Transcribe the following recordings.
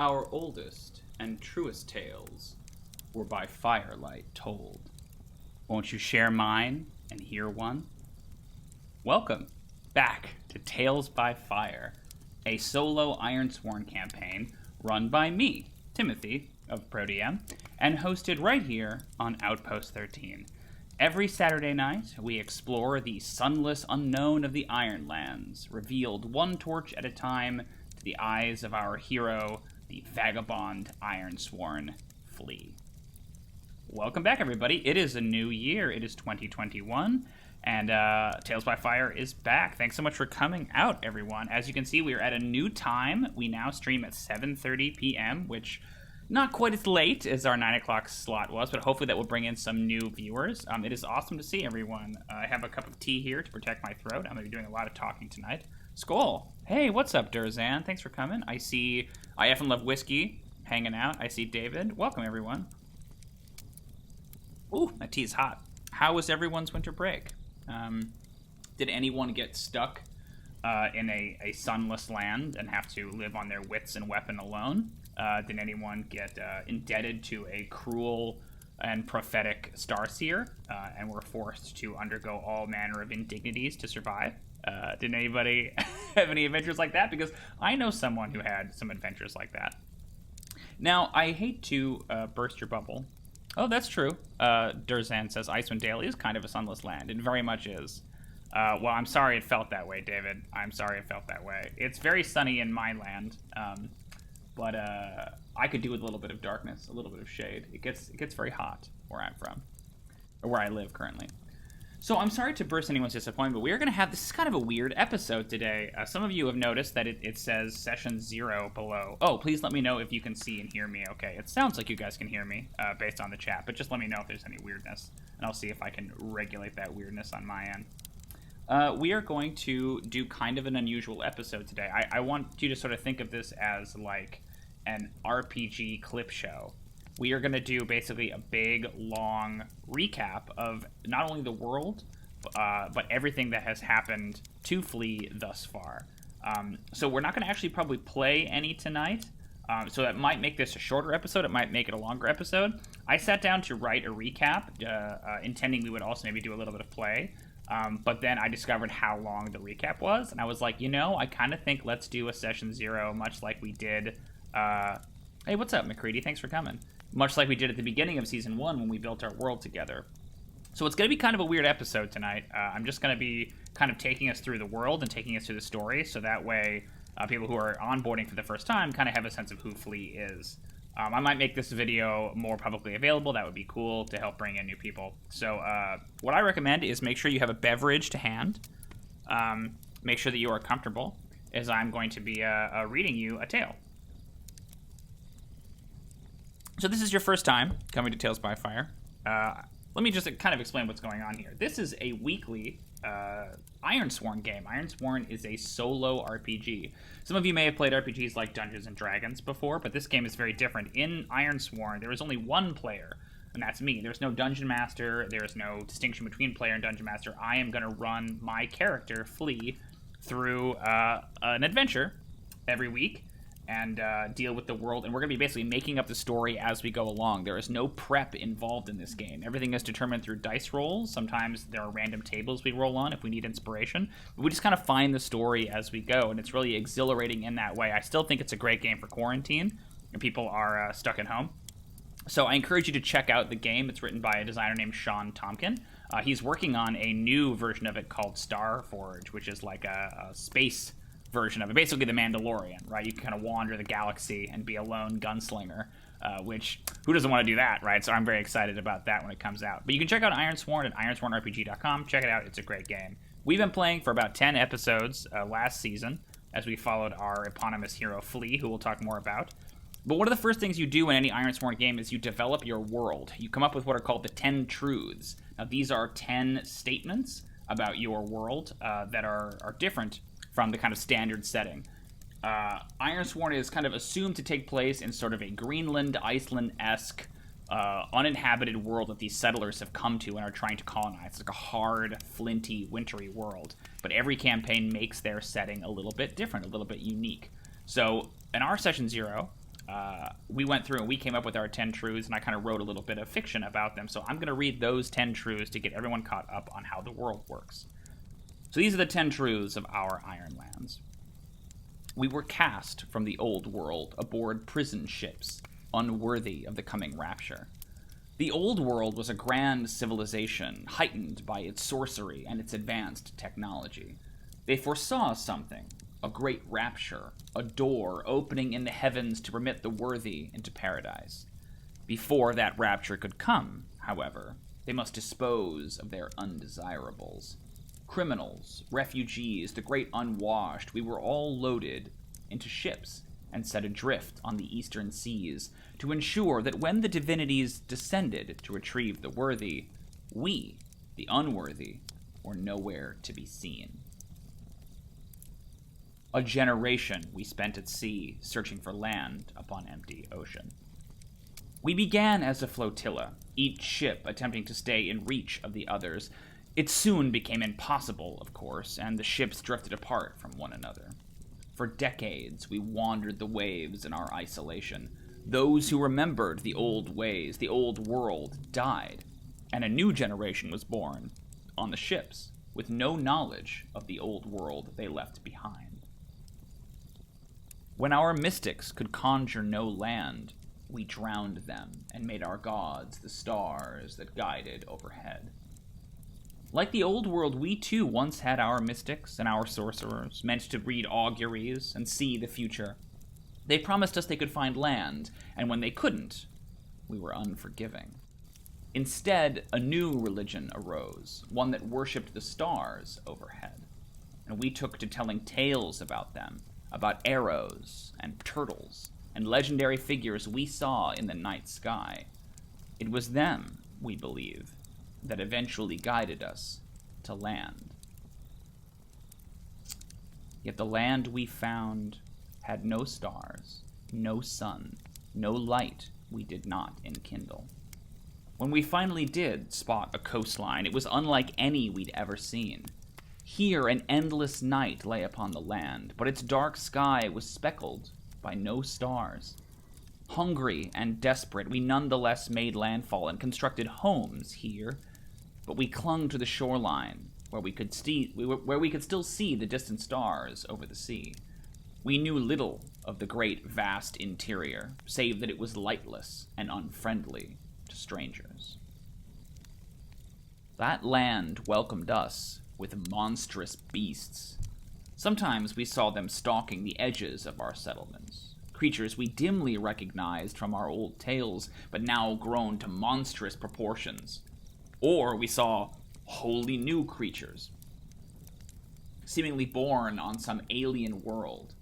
Our oldest and truest tales were by firelight told. Won't you share mine and hear one? Welcome back to Tales by Fire, a solo Ironsworn campaign run by me, Timothy of ProDM, and hosted right here on Outpost 13. Every Saturday night, we explore the sunless unknown of the Ironlands, revealed one torch at a time to the eyes of our hero, the vagabond Ironsworn Flea. Welcome back, everybody. It is a new year. It is 2021, and Tales by Fire is back. Thanks so much for coming out, everyone. As you can see, we are at a new time. We now stream at 7:30 p.m., which not quite as late as our 9 o'clock slot was, but hopefully that will bring in some new viewers. It is awesome to see everyone. I have a cup of tea here to protect my throat. I'm going to be doing a lot of talking tonight. Skull. Hey, what's up, Durzan? Thanks for coming. I see I Effin' Love Whiskey hanging out. I see David. Welcome, everyone. Ooh, that tea's hot. How was everyone's winter break? Did anyone get stuck in a sunless land and have to live on their wits and weapon alone? Did anyone get indebted to a cruel and prophetic starseer and were forced to undergo all manner of indignities to survive? Did anybody have any adventures like that? Because I know someone who had some adventures like that. Now, I hate to burst your bubble. Oh, that's true. Durzan says Icewind Dale is kind of a sunless land. It very much is. Well, I'm sorry it felt that way, David. I'm sorry it felt that way. It's very sunny in my land, but I could do with a little bit of darkness, a little bit of shade. It gets very hot where I'm from, or where I live currently. So I'm sorry to burst anyone's disappointment, but we are going to have, this is kind of a weird episode today. Some of you have noticed that it says session 0 below. Oh, please let me know if you can see and hear me okay. It sounds like you guys can hear me based on the chat, but just let me know if there's any weirdness, and I'll see if I can regulate that weirdness on my end. We are going to do kind of an unusual episode today. I want you to sort of think of this as like an RPG clip show. We are going to do basically a big, long recap of not only the world, but everything that has happened to Flea thus far. So we're not going to actually probably play any tonight, so that might make this a shorter episode. It might make it a longer episode. I sat down to write a recap, intending we would also maybe do a little bit of play, but then I discovered how long the recap was, and I was like, I kind of think let's do a session 0, much like we did... Hey, what's up, McCready? Thanks for coming. Much like we did at the beginning of Season 1 when we built our world together. So it's going to be kind of a weird episode tonight. I'm just going to be kind of taking us through the world and taking us through the story, so that way people who are onboarding for the first time kind of have a sense of who Flea is. I might make this video more publicly available. That would be cool to help bring in new people. So what I recommend is make sure you have a beverage to hand. Make sure that you are comfortable, as I'm going to be reading you a tale. So this is your first time coming to Tales by Fire. Let me just kind of explain what's going on here. This is a weekly Ironsworn game. Ironsworn is a solo RPG. Some of you may have played RPGs like Dungeons & Dragons before, but this game is very different. In Ironsworn, there is only one player, and that's me. There's no Dungeon Master. There's no distinction between player and Dungeon Master. I am going to run my character, Flea, through an adventure every week, and deal with the world, and we're going to be basically making up the story as we go along. There is no prep involved in this game. Everything is determined through dice rolls. Sometimes there are random tables we roll on if we need inspiration. But we just kind of find the story as we go, and it's really exhilarating in that way. I still think it's a great game for quarantine, and people are stuck at home. So I encourage you to check out the game. It's written by a designer named Sean Tompkin. He's working on a new version of it called Starforge, which is like a space version of it, basically the Mandalorian, right? You can kind of wander the galaxy and be a lone gunslinger, which, who doesn't want to do that, right? So I'm very excited about that when it comes out. But you can check out Ironsworn at ironswornrpg.com. Check it out. It's a great game. We've been playing for about 10 episodes last season as we followed our eponymous hero, Flea, who we'll talk more about. But one of the first things you do in any Ironsworn game is you develop your world. You come up with what are called the 10 truths. Now, these are 10 statements about your world that are different from the kind of standard setting. Ironsworn is kind of assumed to take place in sort of a Greenland, Iceland-esque, uninhabited world that these settlers have come to and are trying to colonize. It's like a hard, flinty, wintry world. But every campaign makes their setting a little bit different, a little bit unique. So in our Session 0, we went through and we came up with our 10 truths, and I kind of wrote a little bit of fiction about them. So I'm going to read those 10 truths to get everyone caught up on how the world works. So these are the 10 truths of our Ironlands. We were cast from the old world aboard prison ships, unworthy of the coming rapture. The old world was a grand civilization, heightened by its sorcery and its advanced technology. They foresaw something, a great rapture, a door opening in the heavens to permit the worthy into paradise. Before that rapture could come, however, they must dispose of their undesirables. Criminals, refugees, the great unwashed, we were all loaded into ships and set adrift on the eastern seas to ensure that when the divinities descended to retrieve the worthy, we, the unworthy, were nowhere to be seen. A generation we spent at sea, searching for land upon empty ocean. We began as a flotilla, each ship attempting to stay in reach of the others. It soon became impossible, of course, and the ships drifted apart from one another. For decades, we wandered the waves in our isolation. Those who remembered the old ways, the old world, died, and a new generation was born on the ships, with no knowledge of the old world they left behind. When our mystics could conjure no land, we drowned them and made our gods the stars that guided overhead. Like the old world, we too once had our mystics and our sorcerers, meant to read auguries and see the future. They promised us they could find land, and when they couldn't, we were unforgiving. Instead, a new religion arose, one that worshipped the stars overhead, and we took to telling tales about them, about arrows and turtles and legendary figures we saw in the night sky. It was them, we believe, that eventually guided us to land. Yet the land we found had no stars, no sun, no light we did not enkindle. When we finally did spot a coastline, it was unlike any we'd ever seen. Here an endless night lay upon the land, but its dark sky was speckled by no stars. Hungry and desperate, we nonetheless made landfall and constructed homes here, but we clung to the shoreline where we could still see the distant stars over the sea. We knew little of the great, vast interior, save that it was lightless and unfriendly to strangers. That land welcomed us with monstrous beasts. Sometimes we saw them stalking the edges of our settlements, creatures we dimly recognized from our old tales, but now grown to monstrous proportions. Or we saw wholly new creatures, seemingly born on some alien world.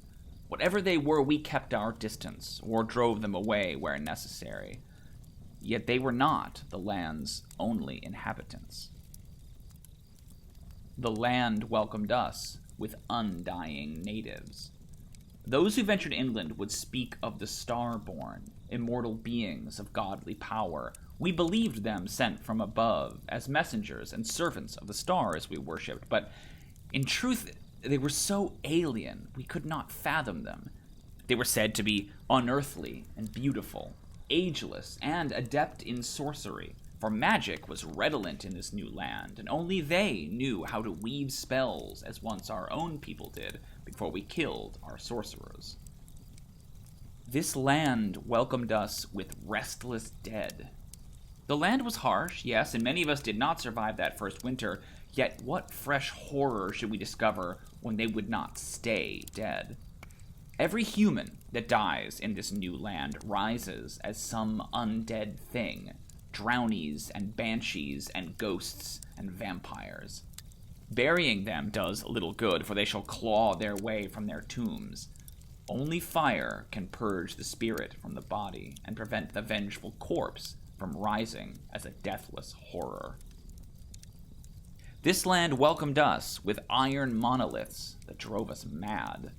Whatever they were, we kept our distance, or drove them away where necessary. Yet they were not the land's only inhabitants. The land welcomed us with undying natives. Those who ventured inland would speak of the star-born, immortal beings of godly power. We believed them sent from above as messengers and servants of the stars we worshipped, but in truth, they were so alien we could not fathom them. They were said to be unearthly and beautiful, ageless, and adept in sorcery, for magic was redolent in this new land, and only they knew how to weave spells as once our own people did before we killed our sorcerers. This land welcomed us with restless dead. The land was harsh, yes, and many of us did not survive that first winter, yet what fresh horror should we discover when they would not stay dead? Every human that dies in this new land rises as some undead thing, drownies and banshees and ghosts and vampires. Burying them does little good, for they shall claw their way from their tombs. Only fire can purge the spirit from the body and prevent the vengeful corpse from rising as a deathless horror. This land welcomed us with iron monoliths that drove us mad.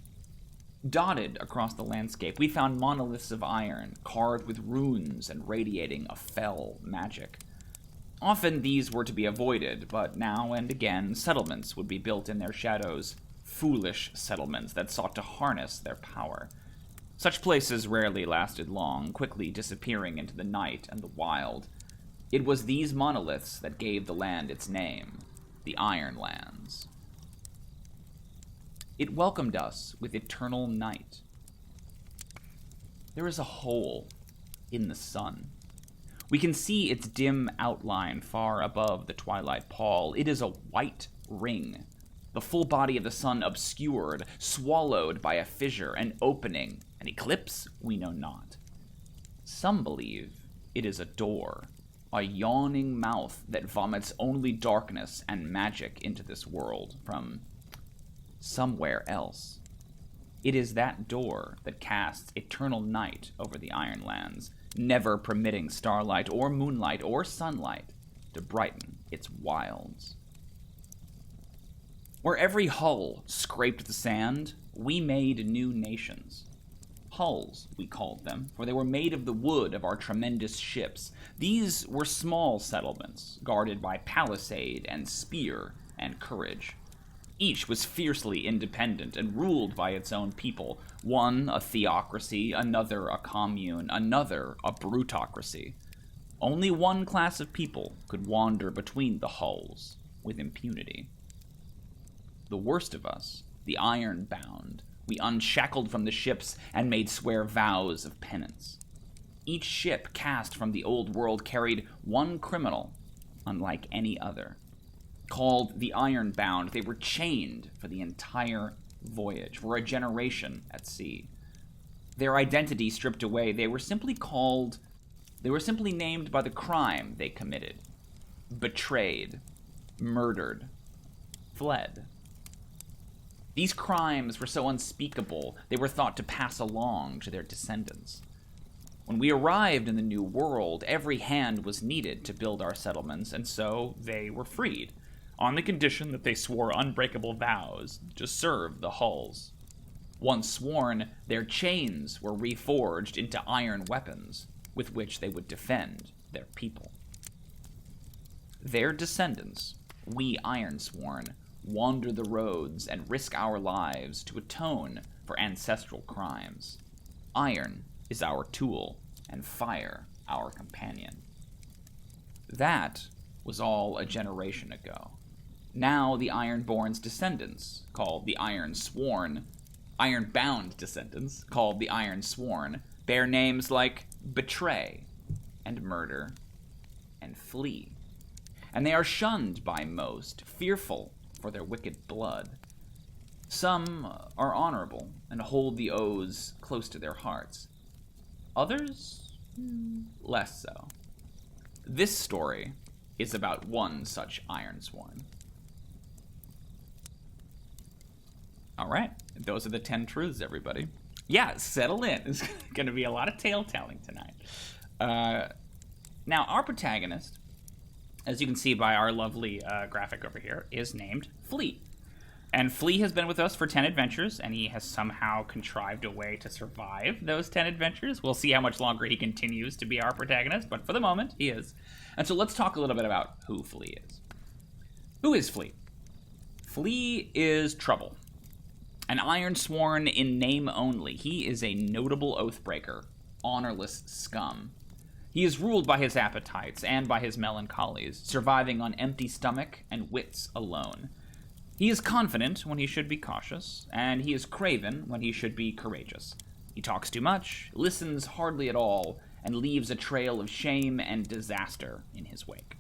Dotted across the landscape, we found monoliths of iron, carved with runes and radiating a fell magic. Often these were to be avoided, but now and again settlements would be built in their shadows, foolish settlements that sought to harness their power. Such places rarely lasted long, quickly disappearing into the night and the wild. It was these monoliths that gave the land its name, the Iron Lands. It welcomed us with eternal night. There is a hole in the sun. We can see its dim outline far above the twilight pall. It is a white ring, the full body of the sun obscured, swallowed by a fissure, an opening, an eclipse we know not. Some believe it is a door, a yawning mouth that vomits only darkness and magic into this world from somewhere else. It is that door that casts eternal night over the Iron Lands, never permitting starlight or moonlight or sunlight to brighten its wilds. Where every hull scraped the sand, we made new nations. Hulls, we called them, for they were made of the wood of our tremendous ships. These were small settlements, guarded by palisade and spear and courage. Each was fiercely independent and ruled by its own people. One a theocracy, another a commune, another a brutocracy. Only one class of people could wander between the hulls with impunity. The worst of us, the iron-bound, we unshackled from the ships and made swear vows of penance. Each ship cast from the old world carried one criminal, unlike any other. Called the Iron-bound, they were chained for the entire voyage, for a generation at sea. Their identity stripped away, they were simply named by the crime they committed. Betrayed, murdered, fled. These crimes were so unspeakable, they were thought to pass along to their descendants. When we arrived in the New World, every hand was needed to build our settlements, and so they were freed, on the condition that they swore unbreakable vows to serve the hulls. Once sworn, their chains were reforged into iron weapons, with which they would defend their people. Their descendants, we Ironsworn, wander the roads and risk our lives to atone for ancestral crimes. Iron is our tool, and fire our companion. That was all a generation ago. Now the Ironborn's descendants, called the Ironsworn, Ironbound descendants, called the Ironsworn, bear names like Betray, and Murder, and Flee. And they are shunned by most, fearful for their wicked blood. Some are honorable and hold the oaths close to their hearts. Others, less so. This story is about one such Ironsworn. All right, those are the 10 truths, everybody. Yeah, settle in. There's going to be a lot of tale-telling tonight. Now, our protagonist, as you can see by our lovely graphic over here, is named Flea. And Flea has been with us for 10 adventures, and he has somehow contrived a way to survive those 10 adventures. We'll see how much longer he continues to be our protagonist, but for the moment, he is. And so let's talk a little bit about who Flea is. Who is Flea? Flea is trouble. An Ironsworn in name only, he is a notable oathbreaker, honorless scum. He is ruled by his appetites and by his melancholies, surviving on empty stomach and wits alone. He is confident when he should be cautious, and he is craven when he should be courageous. He talks too much, listens hardly at all, and leaves a trail of shame and disaster in his wake.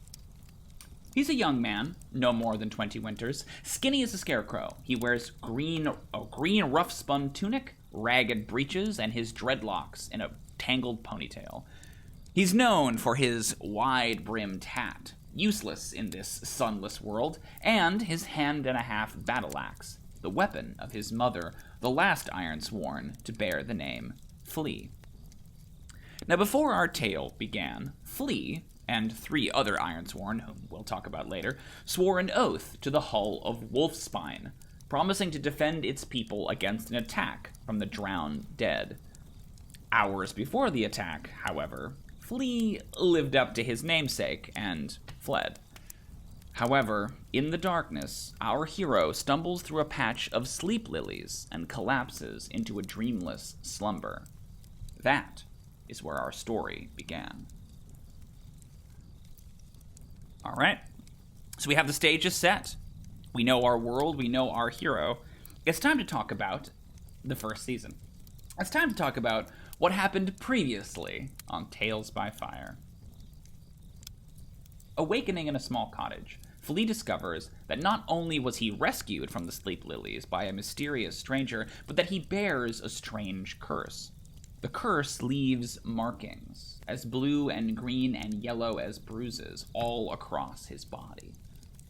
He's a young man, no more than 20 winters, skinny as a scarecrow. He wears a green rough-spun tunic, ragged breeches, and his dreadlocks in a tangled ponytail. He's known for his wide-brimmed hat, useless in this sunless world, and his hand-and-a-half battle-axe, the weapon of his mother, the last Ironsworn to bear the name Flea. Now, before our tale began, Flea, and 3 other Ironsworn, whom we'll talk about later, swore an oath to the hull of Wolfspine, promising to defend its people against an attack from the drowned dead. Hours before the attack, however, Flea lived up to his namesake and fled. However, in the darkness, our hero stumbles through a patch of sleep lilies and collapses into a dreamless slumber. That is where our story began. All right. So we have the stages set. We know our world. We know our hero. It's time to talk about the first season. It's time to talk about what happened previously on Tales by Fire. Awakening in a small cottage, Flea discovers that not only was he rescued from the sleep lilies by a mysterious stranger, but that he bears a strange curse. The curse leaves markings, as blue and green and yellow as bruises, all across his body.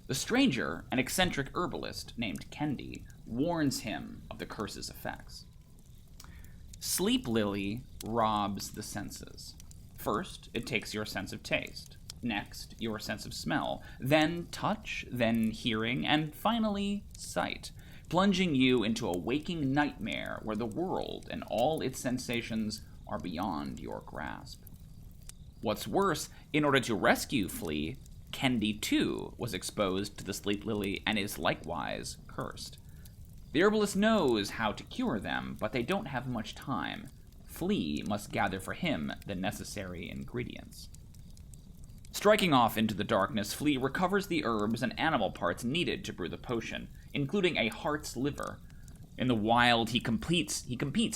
The stranger, an eccentric herbalist named Kendi, warns him of the curse's effects. Sleep lily robs the senses. First, it takes your sense of taste. Next, your sense of smell. Then touch, then hearing, and finally, sight, plunging you into a waking nightmare where the world and all its sensations are beyond your grasp. What's worse, in order to rescue Flea, Kendi too was exposed to the sleep lily and is likewise cursed. The herbalist knows how to cure them, but they don't have much time. Flea must gather for him the necessary ingredients. Striking off into the darkness, Flea recovers the herbs and animal parts needed to brew the potion, including a heart's liver. In the wild, he competes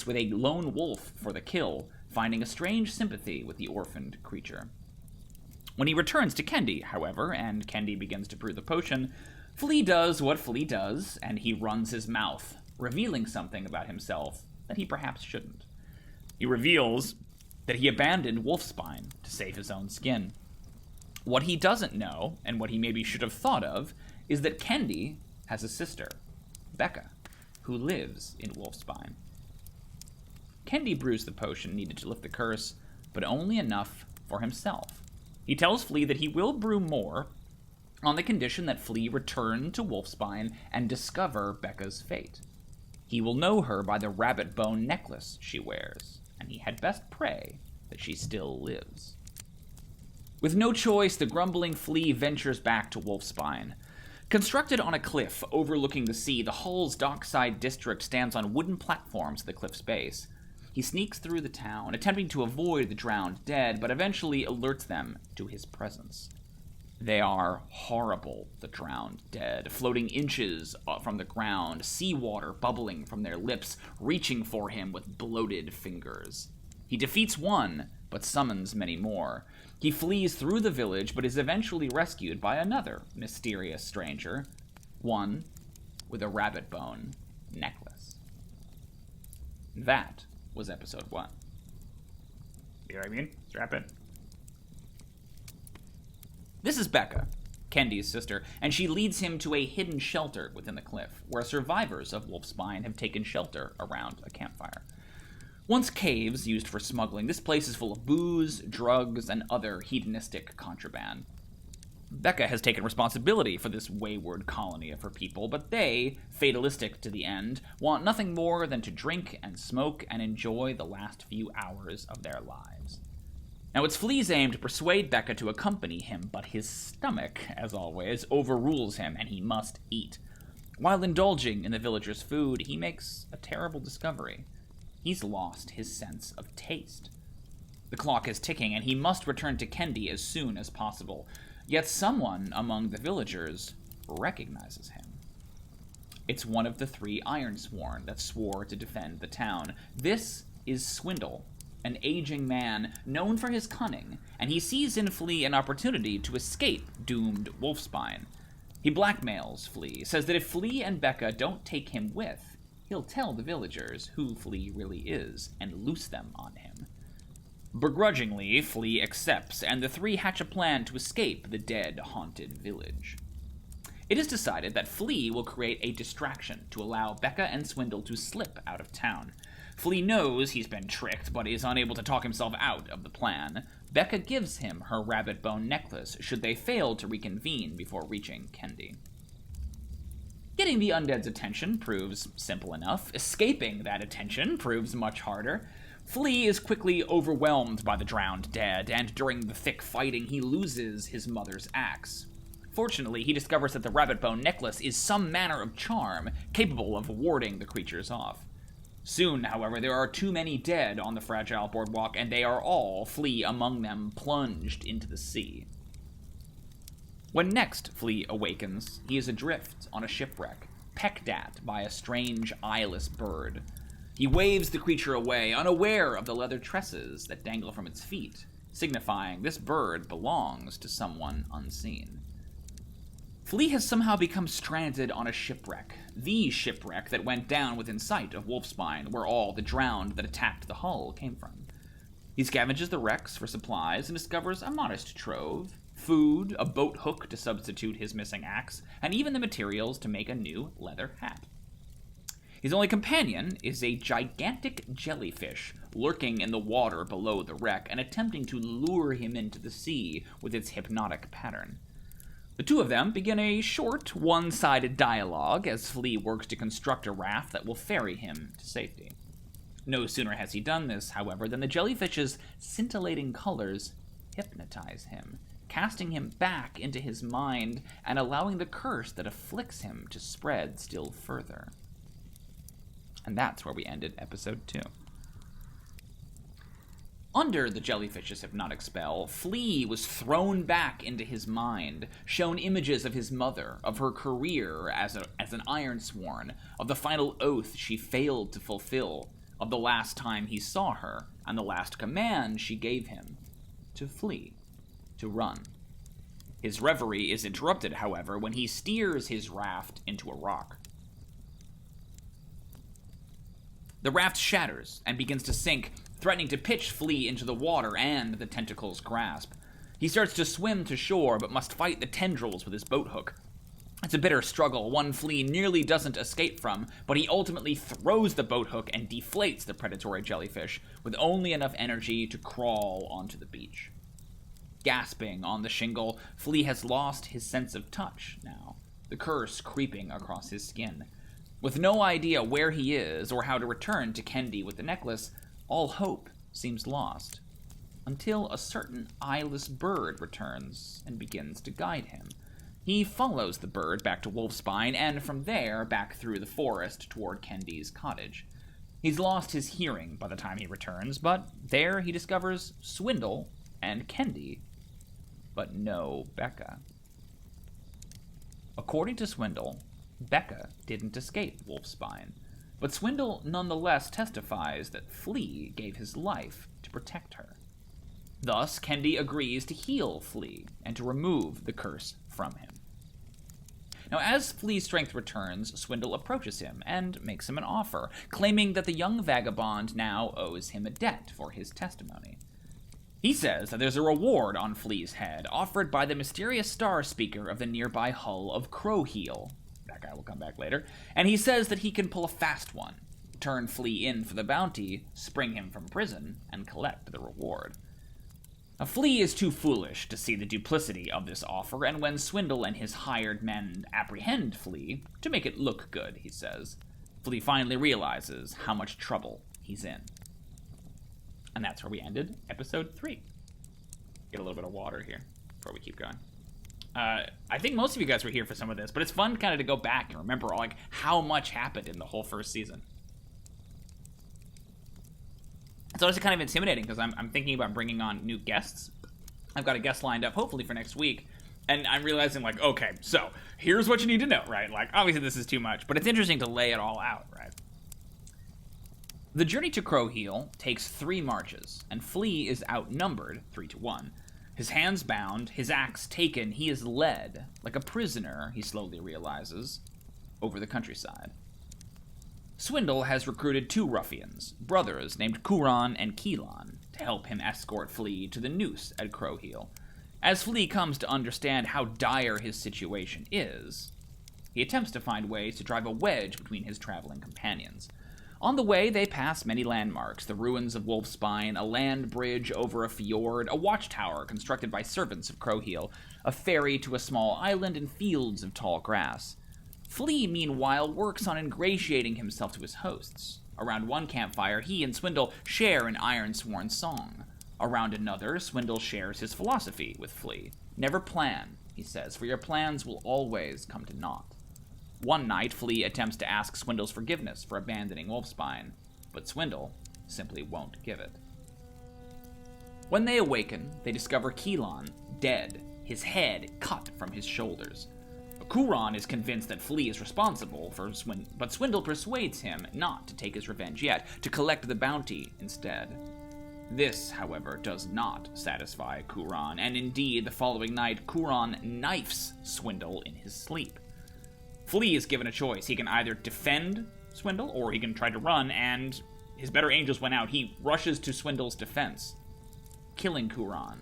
with a lone wolf for the kill, finding a strange sympathy with the orphaned creature. When he returns to Kendi, however, and Kendi begins to brew the potion, Flea does what Flea does, and he runs his mouth, revealing something about himself that he perhaps shouldn't. He reveals that he abandoned Wolfspine to save his own skin. What he doesn't know, and what he maybe should have thought of, is that Kendi has a sister, Becca, who lives in Wolfspine. Kendi brews the potion needed to lift the curse, but only enough for himself. He tells Flea that he will brew more on the condition that Flea return to Wolfspine and discover Becca's fate. He will know her by the rabbit bone necklace she wears, and he had best pray that she still lives. With no choice, the grumbling Flea ventures back to Wolfspine. Constructed on a cliff overlooking the sea, the Hull's dockside district stands on wooden platforms at the cliff's base. He sneaks through the town, attempting to avoid the drowned dead, but eventually alerts them to his presence. They are horrible, the drowned dead, floating inches from the ground, seawater bubbling from their lips, reaching for him with bloated fingers. He defeats one, but summons many more. He flees through the village, but is eventually rescued by another mysterious stranger, one with a rabbit bone necklace. That was episode 1. You know what I mean? Strap in. This is Becca, Kendi's sister, and she leads him to a hidden shelter within the cliff, where survivors of Wolfspine have taken shelter around a campfire. Once caves used for smuggling, this place is full of booze, drugs, and other hedonistic contraband. Becca has taken responsibility for this wayward colony of her people, but they, fatalistic to the end, want nothing more than to drink and smoke and enjoy the last few hours of their lives. Now, it's Flea's aim to persuade Becca to accompany him, but his stomach, as always, overrules him, and he must eat. While indulging in the villagers' food, he makes a terrible discovery. He's lost his sense of taste. The clock is ticking, and he must return to Kendi as soon as possible. Yet someone among the villagers recognizes him. It's one of the 3 Ironsworn that swore to defend the town. This is Swindle, an aging man known for his cunning, and he sees in Flea an opportunity to escape doomed Wolfspine. He blackmails Flea, says that if Flea and Becca don't take him with, he'll tell the villagers who Flea really is and loose them on him. Begrudgingly, Flea accepts, and the 3 hatch a plan to escape the dead, haunted village. It is decided that Flea will create a distraction to allow Becca and Swindle to slip out of town. Flea knows he's been tricked, but is unable to talk himself out of the plan. Becca gives him her rabbit bone necklace should they fail to reconvene before reaching Kendi. Getting the undead's attention proves simple enough. Escaping that attention proves much harder. Flea is quickly overwhelmed by the drowned dead, and during the thick fighting, he loses his mother's axe. Fortunately, he discovers that the rabbit bone necklace is some manner of charm capable of warding the creatures off. Soon, however, there are too many dead on the fragile boardwalk, and they are all, Flea among them, plunged into the sea. When next Flea awakens, he is adrift on a shipwreck, pecked at by a strange eyeless bird. He waves the creature away, unaware of the leather tresses that dangle from its feet, signifying this bird belongs to someone unseen. Flea has somehow become stranded on a shipwreck, the shipwreck that went down within sight of Wolfspine, where all the drowned that attacked the hull came from. He scavenges the wrecks for supplies and discovers a modest trove, food, a boat hook to substitute his missing axe, and even the materials to make a new leather hat. His only companion is a gigantic jellyfish lurking in the water below the wreck and attempting to lure him into the sea with its hypnotic pattern. The two of them begin a short, one-sided dialogue as Flea works to construct a raft that will ferry him to safety. No sooner has he done this, however, than the jellyfish's scintillating colors hypnotize him, casting him back into his mind and allowing the curse that afflicts him to spread still further. And that's where we ended episode 2. Under the jellyfish's hypnotic spell, Flea was thrown back into his mind, shown images of his mother, of her career as an Ironsworn, of the final oath she failed to fulfill, of the last time he saw her, and the last command she gave him, to flee, to run. His reverie is interrupted, however, when he steers his raft into a rock. The raft shatters and begins to sink, threatening to pitch Flea into the water and the tentacle's grasp. He starts to swim to shore, but must fight the tendrils with his boat hook. It's a bitter struggle, one Flea nearly doesn't escape from, but he ultimately throws the boat hook and deflates the predatory jellyfish, with only enough energy to crawl onto the beach. Gasping on the shingle, Flea has lost his sense of touch now, the curse creeping across his skin. With no idea where he is or how to return to Kendi with the necklace, all hope seems lost, until a certain eyeless bird returns and begins to guide him. He follows the bird back to Wolfspine, and from there back through the forest toward Kendi's cottage. He's lost his hearing by the time he returns, but there he discovers Swindle and Kendi, but no Becca. According to Swindle, Becca didn't escape Wolfspine, but Swindle nonetheless testifies that Flea gave his life to protect her. Thus, Kendi agrees to heal Flea and to remove the curse from him. Now, as Flea's strength returns, Swindle approaches him and makes him an offer, claiming that the young vagabond now owes him a debt for his testimony. He says that there's a reward on Flea's head, offered by the mysterious star speaker of the nearby hull of Crowheel. That guy will come back later. And he says that he can pull a fast one, turn Flea in for the bounty, spring him from prison, and collect the reward. Now, Flea is too foolish to see the duplicity of this offer, and when Swindle and his hired men apprehend Flea, to make it look good, he says, Flea finally realizes how much trouble he's in. And that's where we ended episode 3. Get a little bit of water here before we keep going. I think most of you guys were here for some of this, but it's fun kind of to go back and remember like how much happened in the whole first season. It's also kind of intimidating because I'm thinking about bringing on new guests. I've got a guest lined up hopefully for next week, and I'm realizing like, okay, so here's what you need to know, right? Like obviously this is too much, but it's interesting to lay it all out, right? The journey to Crowheel takes 3 marches, and Flea is outnumbered 3-1. His hands bound, his axe taken, he is led, like a prisoner, he slowly realizes, over the countryside. Swindle has recruited 2 ruffians, brothers named Kuran and Keelan, to help him escort Flea to the noose at Crowheel. As Flea comes to understand how dire his situation is, he attempts to find ways to drive a wedge between his traveling companions. On the way, they pass many landmarks, the ruins of Wolfspine, a land bridge over a fjord, a watchtower constructed by servants of Crowheel, a ferry to a small island, and fields of tall grass. Flea, meanwhile, works on ingratiating himself to his hosts. Around one campfire, he and Swindle share an Ironsworn song. Around another, Swindle shares his philosophy with Flea. Never plan, he says, for your plans will always come to naught. One night, Flea attempts to ask Swindle's forgiveness for abandoning Wolfspine, but Swindle simply won't give it. When they awaken, they discover Keelan dead, his head cut from his shoulders. Kuron is convinced that Flea is responsible for but Swindle persuades him not to take his revenge yet, to collect the bounty instead. This, however, does not satisfy Kuron, and indeed, the following night, Kuron knifes Swindle in his sleep. Flea is given a choice. He can either defend Swindle, or he can try to run, and his better angels went out. He rushes to Swindle's defense, killing Kuron,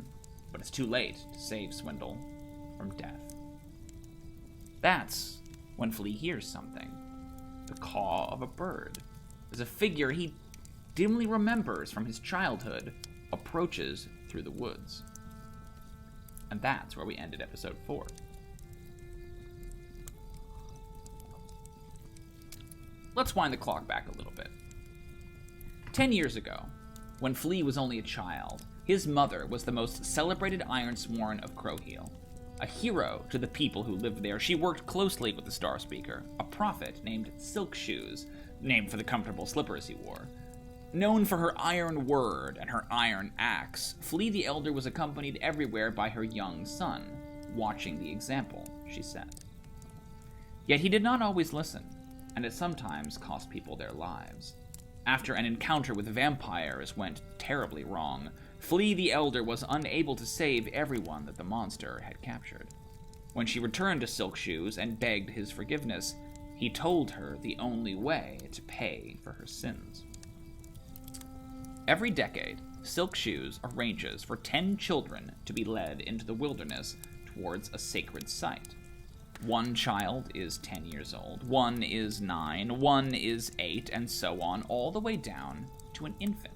but it's too late to save Swindle from death. That's when Flea hears something. The caw of a bird, as a figure he dimly remembers from his childhood approaches through the woods. And that's where we ended episode 4. Let's wind the clock back a little bit. 10 years ago, when Flea was only a child, his mother was the most celebrated Ironsworn of Crowheel. A hero to the people who lived there, she worked closely with the Star Speaker, a prophet named Silk Shoes, named for the comfortable slippers he wore. Known for her iron word and her iron axe, Flea the Elder was accompanied everywhere by her young son, watching the example she set. Yet he did not always listen, and it sometimes cost people their lives. After an encounter with vampires went terribly wrong, Flea the Elder was unable to save everyone that the monster had captured. When she returned to Silk Shoes and begged his forgiveness, he told her the only way to pay for her sins. Every decade, Silk Shoes arranges for 10 children to be led into the wilderness towards a sacred site. One child is 10 years old, one is 9, one is 8, and so on, all the way down to an infant.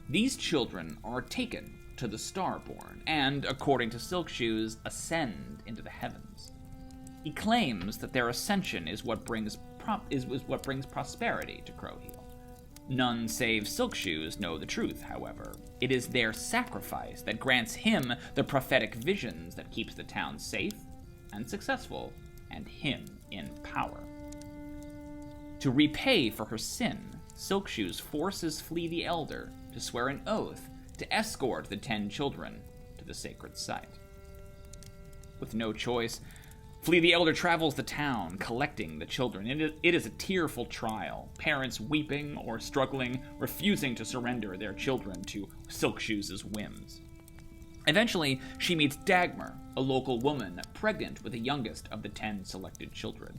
These children are taken to the Starborn and, according to Silk Shoes, ascend into the heavens. He claims that their ascension is what brings prosperity to Crowheel. None save Silk Shoes know the truth, however. It is their sacrifice that grants him the prophetic visions that keeps the town safe and successful, and him in power. To repay for her sin, Silk Shoes forces Flea the Elder to swear an oath to escort the 10 children to the sacred site. With no choice, Flea the Elder travels the town, collecting the children. It is a tearful trial, parents weeping or struggling, refusing to surrender their children to Silk Shoes' whims. Eventually, she meets Dagmar, a local woman pregnant with the youngest of the 10 selected children.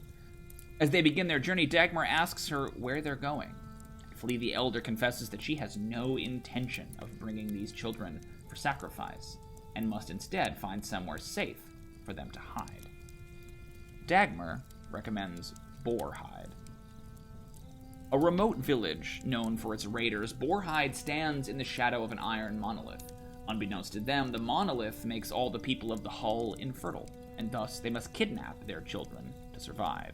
As they begin their journey, Dagmar asks her where they're going. Flea the Elder confesses that she has no intention of bringing these children for sacrifice, and must instead find somewhere safe for them to hide. Dagmar recommends Boarhide. A remote village known for its raiders, Boarhide stands in the shadow of an iron monolith. Unbeknownst to them, the monolith makes all the people of the Hull infertile, and thus they must kidnap their children to survive.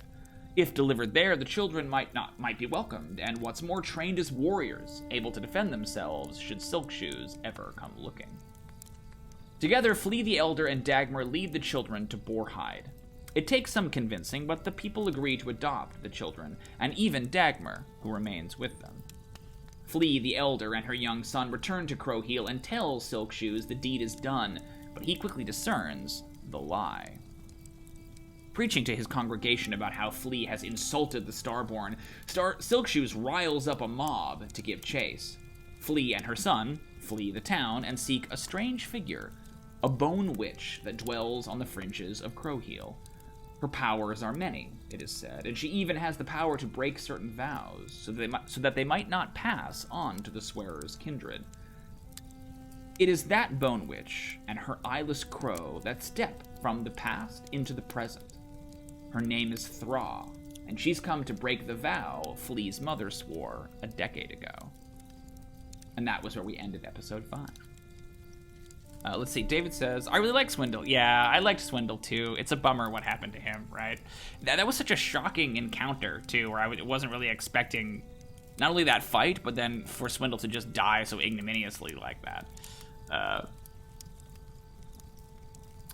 If delivered there, the children might be welcomed, and what's more, trained as warriors, able to defend themselves should Silk Shoes ever come looking. Together, Flea the Elder and Dagmar lead the children to Boarhide. It takes some convincing, but the people agree to adopt the children, and even Dagmar, who remains with them. Flea the Elder and her young son return to Crowheel and tell Silk Shoes the deed is done, but he quickly discerns the lie. Preaching to his congregation about how Flea has insulted the Starborn, Silk Shoes riles up a mob to give chase. Flea and her son flee the town and seek a strange figure, a bone witch that dwells on the fringes of Crowheel. Her powers are many, it is said, and she even has the power to break certain vows so that they might not pass on to the swearer's kindred. It is that bone witch and her eyeless crow that step from the past into the present. Her name is Thra, and she's come to break the vow Flea's mother swore a decade ago. And that was where we ended episode 5. Let's see, David says, I really like Swindle. Yeah, I liked Swindle too. It's a bummer what happened to him, right? That was such a shocking encounter too, where I wasn't really expecting not only that fight, but then for Swindle to just die so ignominiously like that.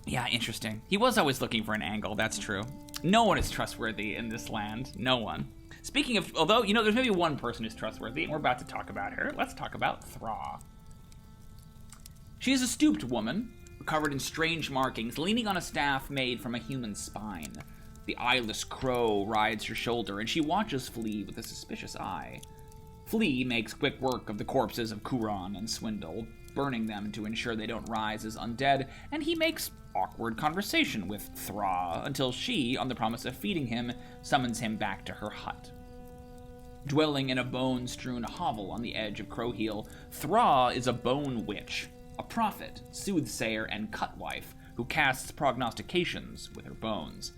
Yeah, interesting. He was always looking for an angle, that's true. No one is trustworthy in this land. No one. Speaking of, although, there's maybe one person who's trustworthy, and we're about to talk about her. Let's talk about Thra. She is a stooped woman, covered in strange markings, leaning on a staff made from a human spine. The eyeless crow rides her shoulder, and she watches Flea with a suspicious eye. Flea makes quick work of the corpses of Kuron and Swindle, burning them to ensure they don't rise as undead, and he makes awkward conversation with Thra until she, on the promise of feeding him, summons him back to her hut. Dwelling in a bone-strewn hovel on the edge of Crowheel, Thra is a bone witch, a prophet, soothsayer, and cutwife who casts prognostications with her bones.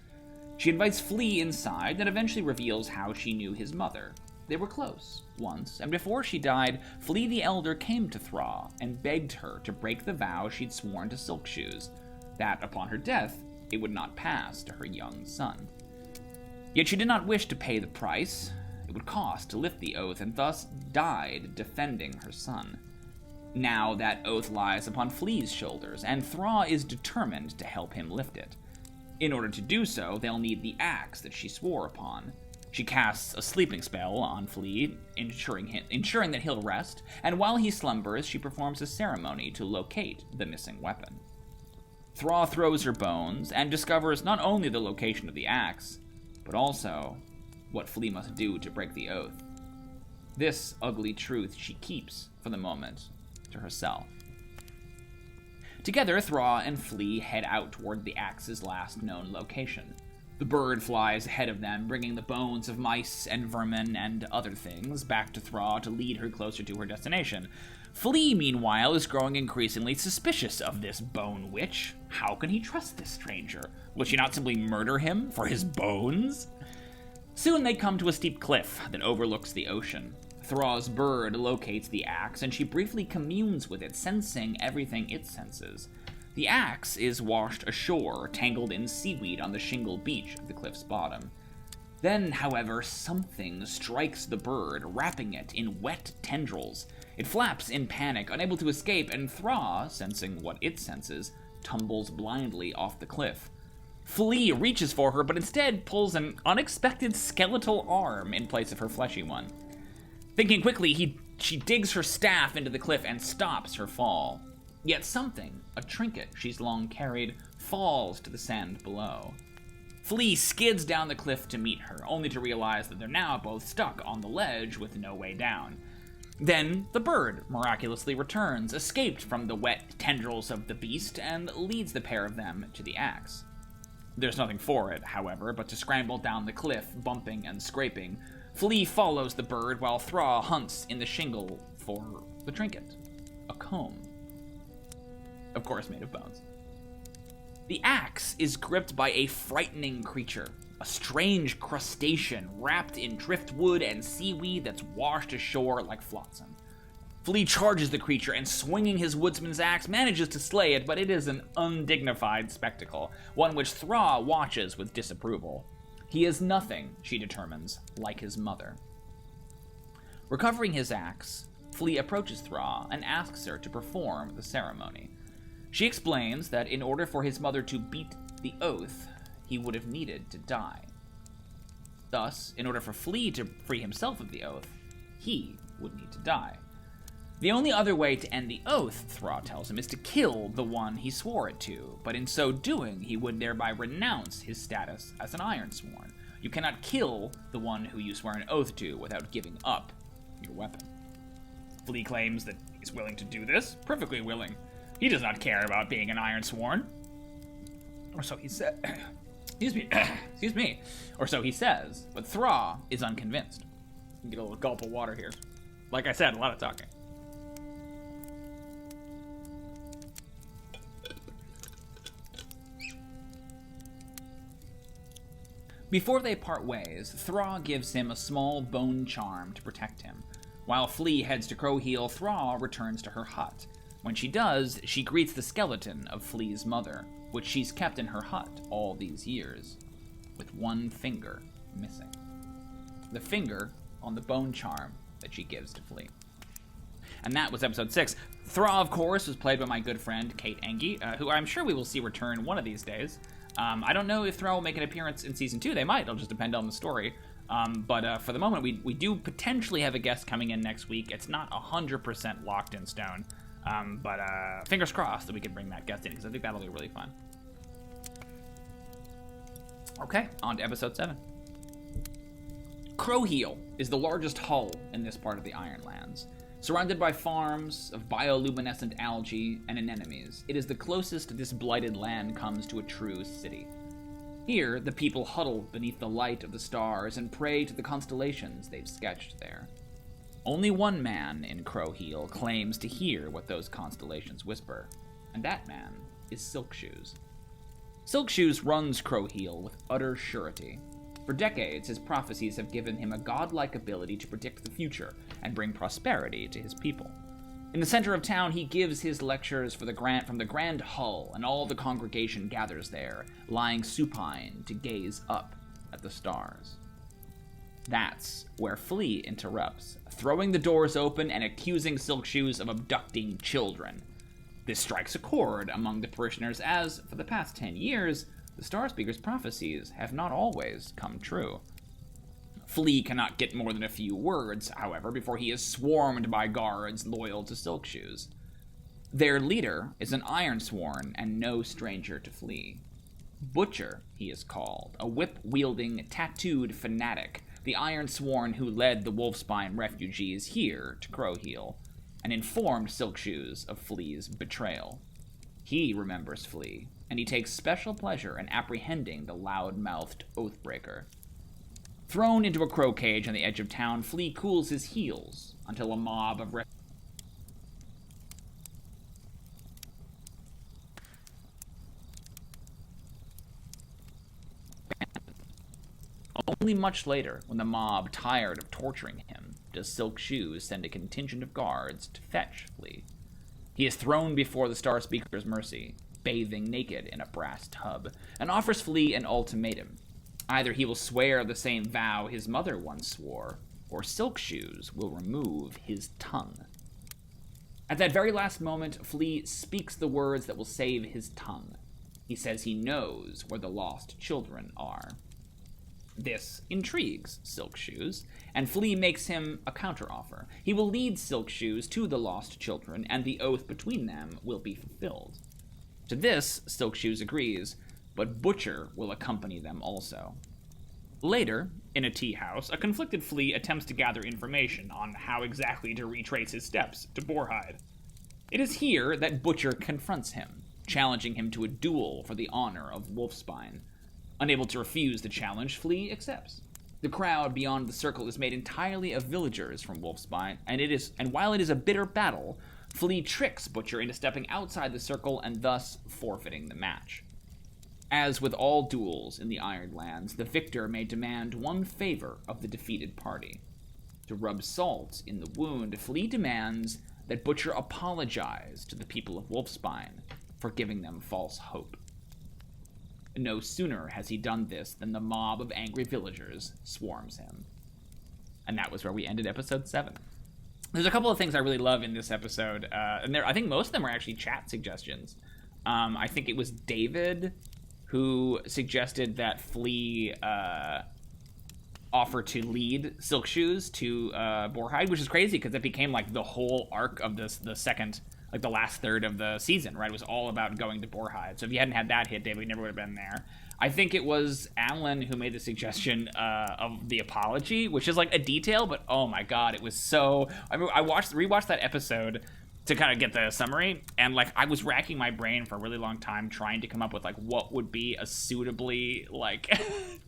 She invites Flea inside and eventually reveals how she knew his mother. They were close, once, and before she died, Flea the Elder came to Thra and begged her to break the vow she'd sworn to Silkshoes, that upon her death, it would not pass to her young son. Yet she did not wish to pay the price it would cost to lift the oath, and thus died defending her son. Now that oath lies upon Flea's shoulders, and Thra is determined to help him lift it. In order to do so, they'll need the axe that she swore upon. She casts a sleeping spell on Flea, ensuring that he'll rest, and while he slumbers, she performs a ceremony to locate the missing weapon. Thra throws her bones and discovers not only the location of the axe, but also what Flea must do to break the oath. This ugly truth she keeps, for the moment, to herself. Together, Thra and Flea head out toward the axe's last known location. The bird flies ahead of them, bringing the bones of mice and vermin and other things back to Thra to lead her closer to her destination. Flea, meanwhile, is growing increasingly suspicious of this bone witch. How can he trust this stranger? Will she not simply murder him for his bones? Soon they come to a steep cliff that overlooks the ocean. Thra's bird locates the axe, and she briefly communes with it, sensing everything it senses. The axe is washed ashore, tangled in seaweed on the shingle beach of the cliff's bottom. Then, however, something strikes the bird, wrapping it in wet tendrils. It flaps in panic, unable to escape, and Thra, sensing what it senses, tumbles blindly off the cliff. Flea reaches for her, but instead pulls an unexpected skeletal arm in place of her fleshy one. Thinking quickly, she digs her staff into the cliff and stops her fall. Yet something, a trinket she's long carried, falls to the sand below. Flea skids down the cliff to meet her, only to realize that they're now both stuck on the ledge with no way down. Then the bird miraculously returns, escaped from the wet tendrils of the beast, and leads the pair of them to the axe. There's nothing for it, however, but to scramble down the cliff, bumping and scraping. Flea follows the bird while Thra hunts in the shingle for the trinket, a comb. Of course, made of bones. The axe is gripped by a frightening creature, a strange crustacean wrapped in driftwood and seaweed that's washed ashore like flotsam. Flea charges the creature and, swinging his woodsman's axe, manages to slay it, but it is an undignified spectacle, one which Thra watches with disapproval. He is nothing, she determines, like his mother. Recovering his axe, Flea approaches Thra and asks her to perform the ceremony. She explains that in order for his mother to beat the oath, he would have needed to die. Thus, in order for Flea to free himself of the oath, he would need to die. The only other way to end the oath, Thra tells him, is to kill the one he swore it to, but in so doing, he would thereby renounce his status as an Ironsworn. You cannot kill the one who you swear an oath to without giving up your weapon. Flea claims that he's willing to do this, perfectly willing. He does not care about being an Ironsworn. Or so he said. Excuse me. Or so he says, but Thra is unconvinced. Get a little gulp of water here. Like I said, a lot of talking. Before they part ways, Thra gives him a small bone charm to protect him. While Flea heads to Crowheel, Thra returns to her hut. When she does, she greets the skeleton of Flea's mother, which she's kept in her hut all these years, with one finger missing. The finger on the bone charm that she gives to Flea. And that was episode 6. Thra, of course, was played by my good friend Kate Engie, who I'm sure we will see return one of these days. I don't know if Thra will make an appearance in Season 2. They might. It'll just depend on the story. But for the moment, we do potentially have a guest coming in next week. It's not 100% locked in stone. But fingers crossed that we can bring that guest in, because I think that'll be really fun. Okay, on to episode 7. Crowheel is the largest hull in this part of the Ironlands. Surrounded by farms of bioluminescent algae and anemones, it is the closest this blighted land comes to a true city. Here, the people huddle beneath the light of the stars and pray to the constellations they've sketched there. Only one man in Crowheel claims to hear what those constellations whisper, and that man is Silkshoes. Silkshoes runs Crowheel with utter surety. For decades, his prophecies have given him a godlike ability to predict the future and bring prosperity to his people. In the center of town, he gives his lectures from the grand hall, and all the congregation gathers there, lying supine to gaze up at the stars. That's where Flea interrupts, throwing the doors open and accusing Silkshoes of abducting children. This strikes a chord among the parishioners as, for the past 10 years, the Star Speaker's prophecies have not always come true. Flea cannot get more than a few words, however, before he is swarmed by guards loyal to Silkshoes. Their leader is an Ironsworn and no stranger to Flea. Butcher, he is called, a whip-wielding, tattooed fanatic, the Ironsworn who led the Wolfspine refugees here to Crowheel, and informed Silkshoes of Flea's betrayal. He remembers Flea, and he takes special pleasure in apprehending the loud-mouthed Oathbreaker. Thrown into a crow cage on the edge of town, Flea cools his heels until a mob of Only much later, when the mob, tired of torturing him, does Silkshoes send a contingent of guards to fetch Flea. He is thrown before the Star Speaker's mercy, bathing naked in a brass tub, and offers Flea an ultimatum. Either he will swear the same vow his mother once swore, or Silkshoes will remove his tongue. At that very last moment, Flea speaks the words that will save his tongue. He says he knows where the lost children are. This intrigues Silkshoes, and Flea makes him a counteroffer. He will lead Silkshoes to the lost children, and the oath between them will be fulfilled. To this, Silkshoes agrees, but Butcher will accompany them also. Later, in a tea house, a conflicted Flea attempts to gather information on how exactly to retrace his steps to Boarhide. It is here that Butcher confronts him, challenging him to a duel for the honor of Wolfspine. Unable to refuse the challenge, Flea accepts. The crowd beyond the circle is made entirely of villagers from Wolfspine, and while it is a bitter battle, Flea tricks Butcher into stepping outside the circle and thus forfeiting the match. As with all duels in the Ironlands, the victor may demand one favor of the defeated party. To rub salt in the wound, Flea demands that Butcher apologize to the people of Wolfspine for giving them false hope. No sooner has he done this than the mob of angry villagers swarms him. And that was where we ended episode 7. There's a couple of things I really love in this episode, and I think most of them are actually chat suggestions. I think it was David who suggested that Flea offer to lead Silkshoes to Boarhide, which is crazy because it became like the whole arc of the second, like the last third of the season, right? It was all about going to Boarhide. So if you hadn't had that hit, David, we never would have been there. I think it was Alan who made the suggestion of the apology, which is like a detail, but oh my god, it was so... I mean, I rewatched that episode to kind of get the summary, and like I was racking my brain for a really long time trying to come up with like what would be a suitably like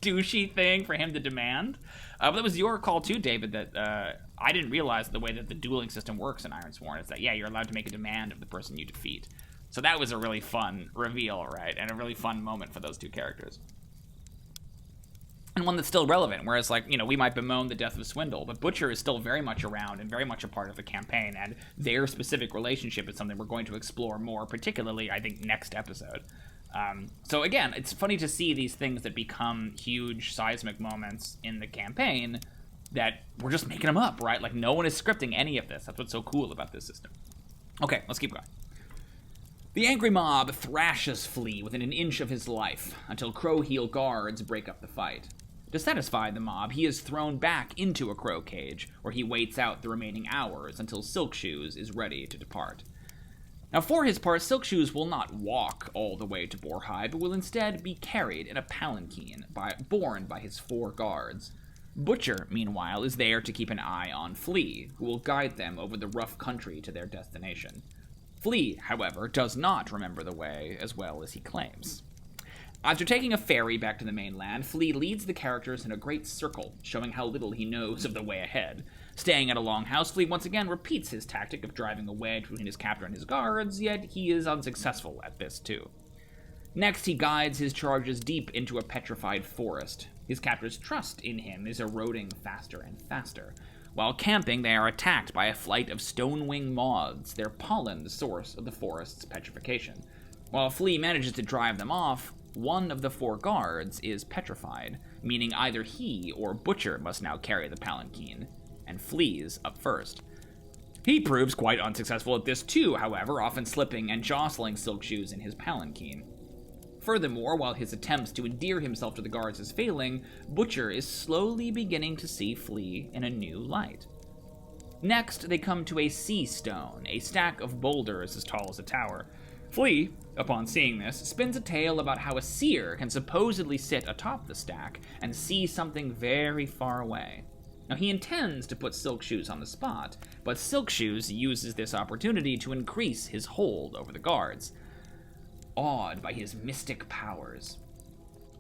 douchey thing for him to demand. But that was your call too, David, that I didn't realize the way that the dueling system works in Ironsworn is that, yeah, you're allowed to make a demand of the person you defeat. So that was a really fun reveal, right? And a really fun moment for those two characters. And one that's still relevant, whereas, like, you know, we might bemoan the death of Swindle, but Butcher is still very much around and very much a part of the campaign, and their specific relationship is something we're going to explore more, particularly, I think, next episode. So again, it's funny to see these things that become huge seismic moments in the campaign that we're just making them up, right? Like, no one is scripting any of this. That's what's so cool about this system. Okay, let's keep going. The angry mob thrashes Flea within an inch of his life until Crowheel guards break up the fight. To satisfy the mob, he is thrown back into a crow cage, where he waits out the remaining hours until Silkshoes is ready to depart. Now, for his part, Silkshoes will not walk all the way to Boarhide, but will instead be carried in a palanquin borne by his 4 guards. Butcher, meanwhile, is there to keep an eye on Flea, who will guide them over the rough country to their destination. Flea, however, does not remember the way as well as he claims. After taking a ferry back to the mainland, Flea leads the characters in a great circle, showing how little he knows of the way ahead. Staying at a longhouse, Flea once again repeats his tactic of driving a wedge between his captor and his guards, yet he is unsuccessful at this too. Next, he guides his charges deep into a petrified forest. His captor's trust in him is eroding faster and faster. While camping, they are attacked by a flight of stonewing moths, their pollen the source of the forest's petrification. While Flea manages to drive them off, one of the 4 guards is petrified, meaning either he or Butcher must now carry the palanquin, and Flea's up first. He proves quite unsuccessful at this too, however, often slipping and jostling Silkshoes in his palanquin. Furthermore, while his attempts to endear himself to the guards is failing, Butcher is slowly beginning to see Flea in a new light. Next, they come to a sea stone, a stack of boulders as tall as a tower. Flea, upon seeing this, spins a tale about how a seer can supposedly sit atop the stack and see something very far away. Now, he intends to put Silkshoes on the spot, but Silkshoes uses this opportunity to increase his hold over the guards, awed by his mystic powers.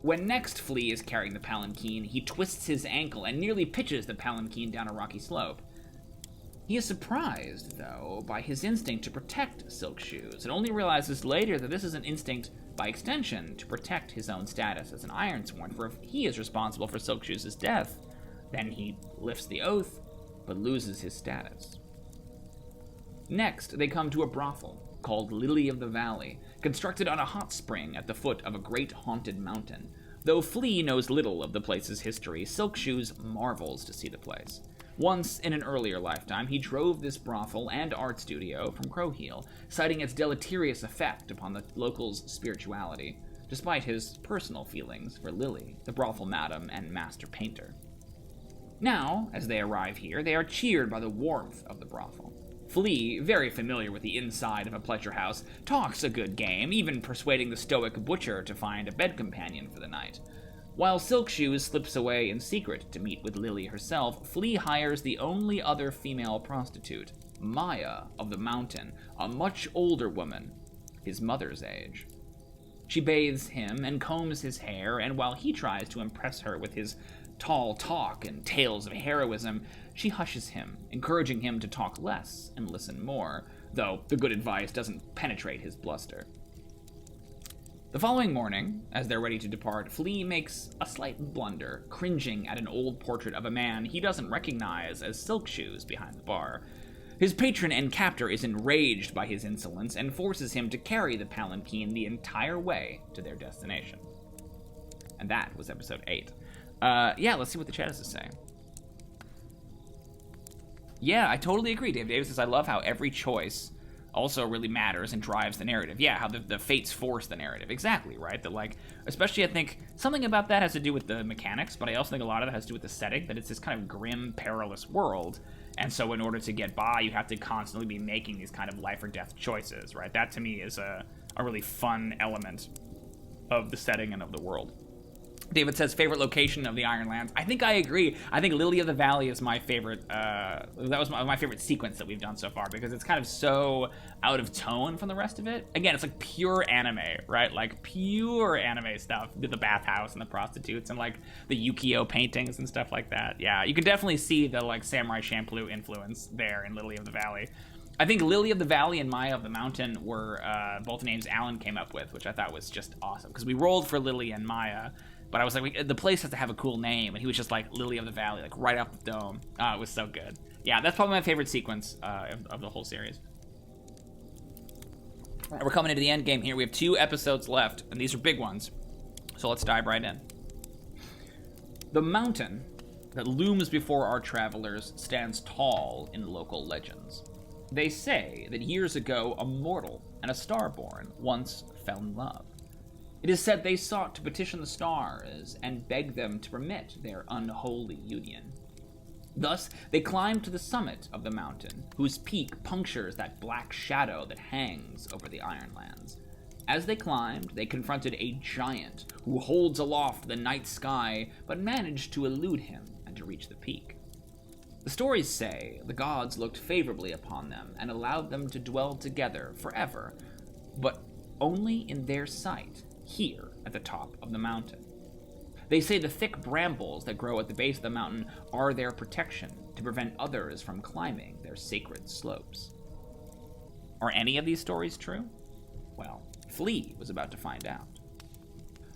When next Flea is carrying the palanquin, he twists his ankle and nearly pitches the palanquin down a rocky slope. He is surprised, though, by his instinct to protect Silkshoes, and only realizes later that this is an instinct, by extension, to protect his own status as an Ironsworn, for if he is responsible for Silkshoes' death, then he lifts the oath, but loses his status. Next, they come to a brothel, called Lily of the Valley, constructed on a hot spring at the foot of a great haunted mountain. Though Flea knows little of the place's history, Silkshoes marvels to see the place. Once, in an earlier lifetime, he drove this brothel and art studio from Crowheel, citing its deleterious effect upon the locals' spirituality, despite his personal feelings for Lily, the brothel madam and master painter. Now, as they arrive here, they are cheered by the warmth of the brothel. Flea, very familiar with the inside of a pleasure house, talks a good game, even persuading the stoic Butcher to find a bed companion for the night. While Silkshoes slips away in secret to meet with Lily herself, Flea hires the only other female prostitute, Maya of the Mountain, a much older woman, his mother's age. She bathes him and combs his hair, and while he tries to impress her with his tall talk and tales of heroism, she hushes him, encouraging him to talk less and listen more, though the good advice doesn't penetrate his bluster. The following morning, as they're ready to depart, Flea makes a slight blunder, cringing at an old portrait of a man he doesn't recognize as Silkshoes behind the bar. His patron and captor is enraged by his insolence and forces him to carry the palanquin the entire way to their destination. And that was episode 8. Let's see what the chat has to say. Yeah, I totally agree. Dave Davis says, I love how every choice also really matters and drives the narrative. Yeah, how the fates force the narrative. Exactly, right? That, like, especially I think something about that has to do with the mechanics, but I also think a lot of it has to do with the setting, that it's this kind of grim, perilous world. And so in order to get by, you have to constantly be making these kind of life or death choices, right? That to me is a really fun element of the setting and of the world. David says, favorite location of the Ironlands. I think I agree. I think Lily of the Valley is my favorite. That was my favorite sequence that we've done so far, because it's kind of so out of tone from the rest of it. Again, it's like pure anime, right? Like pure anime stuff. The bathhouse and the prostitutes and like the Yukio paintings and stuff like that. Yeah, you can definitely see the like Samurai Champloo influence there in Lily of the Valley. I think Lily of the Valley and Maya of the Mountain were both names Alan came up with, which I thought was just awesome, because we rolled for Lily and Maya. But I was like, the place has to have a cool name, and he was just like Lily of the Valley, like right off the dome. It was so good. Yeah, that's probably my favorite sequence of the whole series. All right, we're coming into the end game here. We have 2 episodes left, and these are big ones. So let's dive right in. The mountain that looms before our travelers stands tall in local legends. They say that years ago a mortal and a starborn once fell in love. It is said they sought to petition the stars and beg them to permit their unholy union. Thus, they climbed to the summit of the mountain, whose peak punctures that black shadow that hangs over the Ironlands. As they climbed, they confronted a giant who holds aloft the night sky, but managed to elude him and to reach the peak. The stories say the gods looked favorably upon them and allowed them to dwell together forever, but only in their sight, here at the top of the mountain. They say the thick brambles that grow at the base of the mountain are their protection to prevent others from climbing their sacred slopes. Are any of these stories true? Well, Flea was about to find out.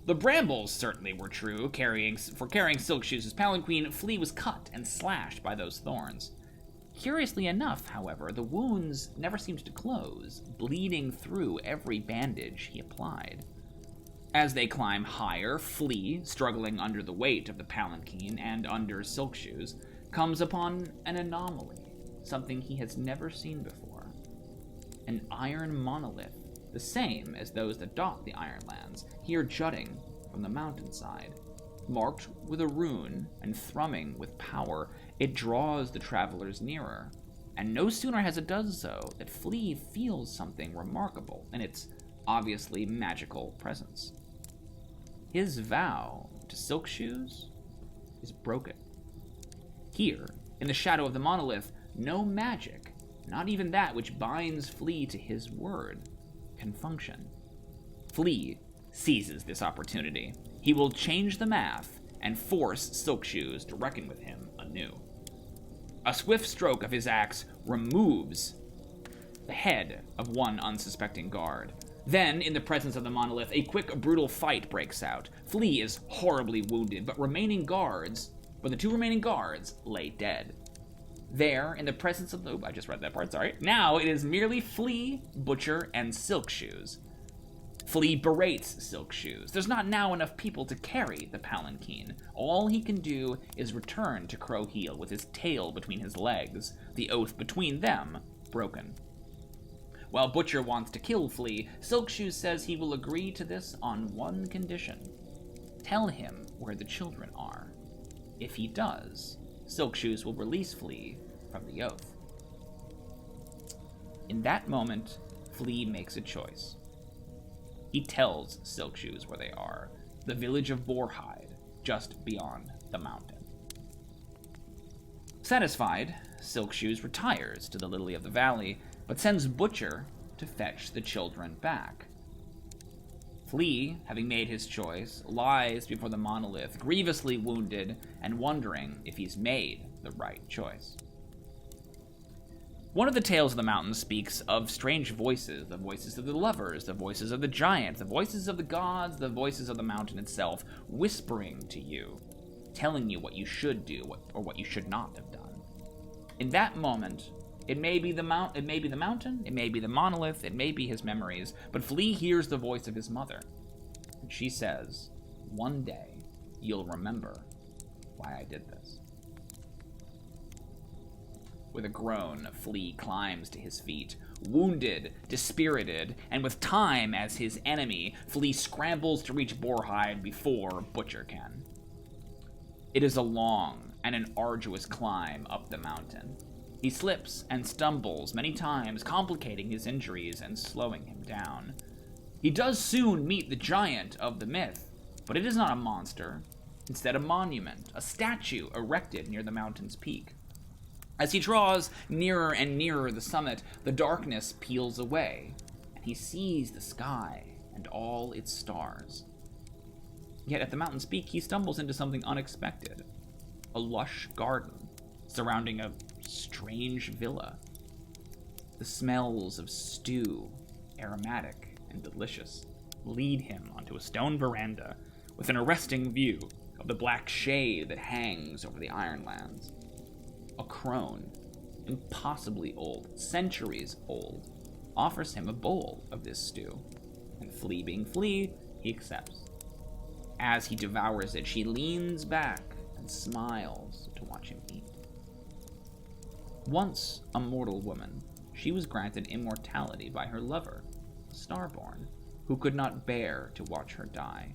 The brambles certainly were true. For carrying Silkshoes' palanquin, Flea was cut and slashed by those thorns. Curiously enough, however, the wounds never seemed to close, bleeding through every bandage he applied. As they climb higher, Flea, struggling under the weight of the palanquin and under Silkshoes, comes upon an anomaly, something he has never seen before. An iron monolith, the same as those that dot the Ironlands, here jutting from the mountainside. Marked with a rune and thrumming with power, it draws the travelers nearer, and no sooner has it done so that Flea feels something remarkable in its obviously magical presence. His vow to Silkshoes is broken. Here, in the shadow of the monolith, no magic, not even that which binds Flea to his word, can function. Flea seizes this opportunity. He will change the math and force Silkshoes to reckon with him anew. A swift stroke of his axe removes the head of one unsuspecting guard. Then, in the presence of the monolith, a quick, brutal fight breaks out. Flea is horribly wounded, but the two remaining guards lay dead. There, in the presence of the... I just read that part, sorry. Now, it is merely Flea, Butcher, and Silkshoes. Flea berates Silkshoes. There's not now enough people to carry the palanquin. All he can do is return to Crowheel with his tail between his legs, the oath between them broken. While Butcher wants to kill Flea, Silkshoes says he will agree to this on one condition. Tell him where the children are. If he does, Silkshoes will release Flea from the oath. In that moment, Flea makes a choice. He tells Silkshoes where they are, the village of Boarhide, just beyond the mountain. Satisfied, Silkshoes retires to the Lily of the Valley, but sends Butcher to fetch the children back. Flea, having made his choice, lies before the monolith, grievously wounded and wondering if he's made the right choice. One of the tales of the mountain speaks of strange voices, the voices of the lovers, the voices of the giants, the voices of the gods, the voices of the mountain itself, whispering to you, telling you what you should do or what you should not have done. In that moment, it may be the mountain, it may be the monolith, it may be his memories, but Flea hears the voice of his mother. And she says, "One day, you'll remember why I did this." With a groan, Flea climbs to his feet. Wounded, dispirited, and with time as his enemy, Flea scrambles to reach Boarhide before Butcher can. It is a long and an arduous climb up the mountain. He slips and stumbles many times, complicating his injuries and slowing him down. He does soon meet the giant of the myth, but it is not a monster, instead a monument, a statue erected near the mountain's peak. As he draws nearer and nearer the summit, the darkness peels away, and he sees the sky and all its stars. Yet at the mountain's peak, he stumbles into something unexpected. A lush garden surrounding a strange villa. The smells of stew, aromatic and delicious, lead him onto a stone veranda with an arresting view of the black shade that hangs over the Ironlands. A crone, impossibly old, centuries old, offers him a bowl of this stew, and Flea being Flea, he accepts. As he devours it, she leans back and and smiles to watch him eat. Once a mortal woman, she was granted immortality by her lover, Starborn, who could not bear to watch her die.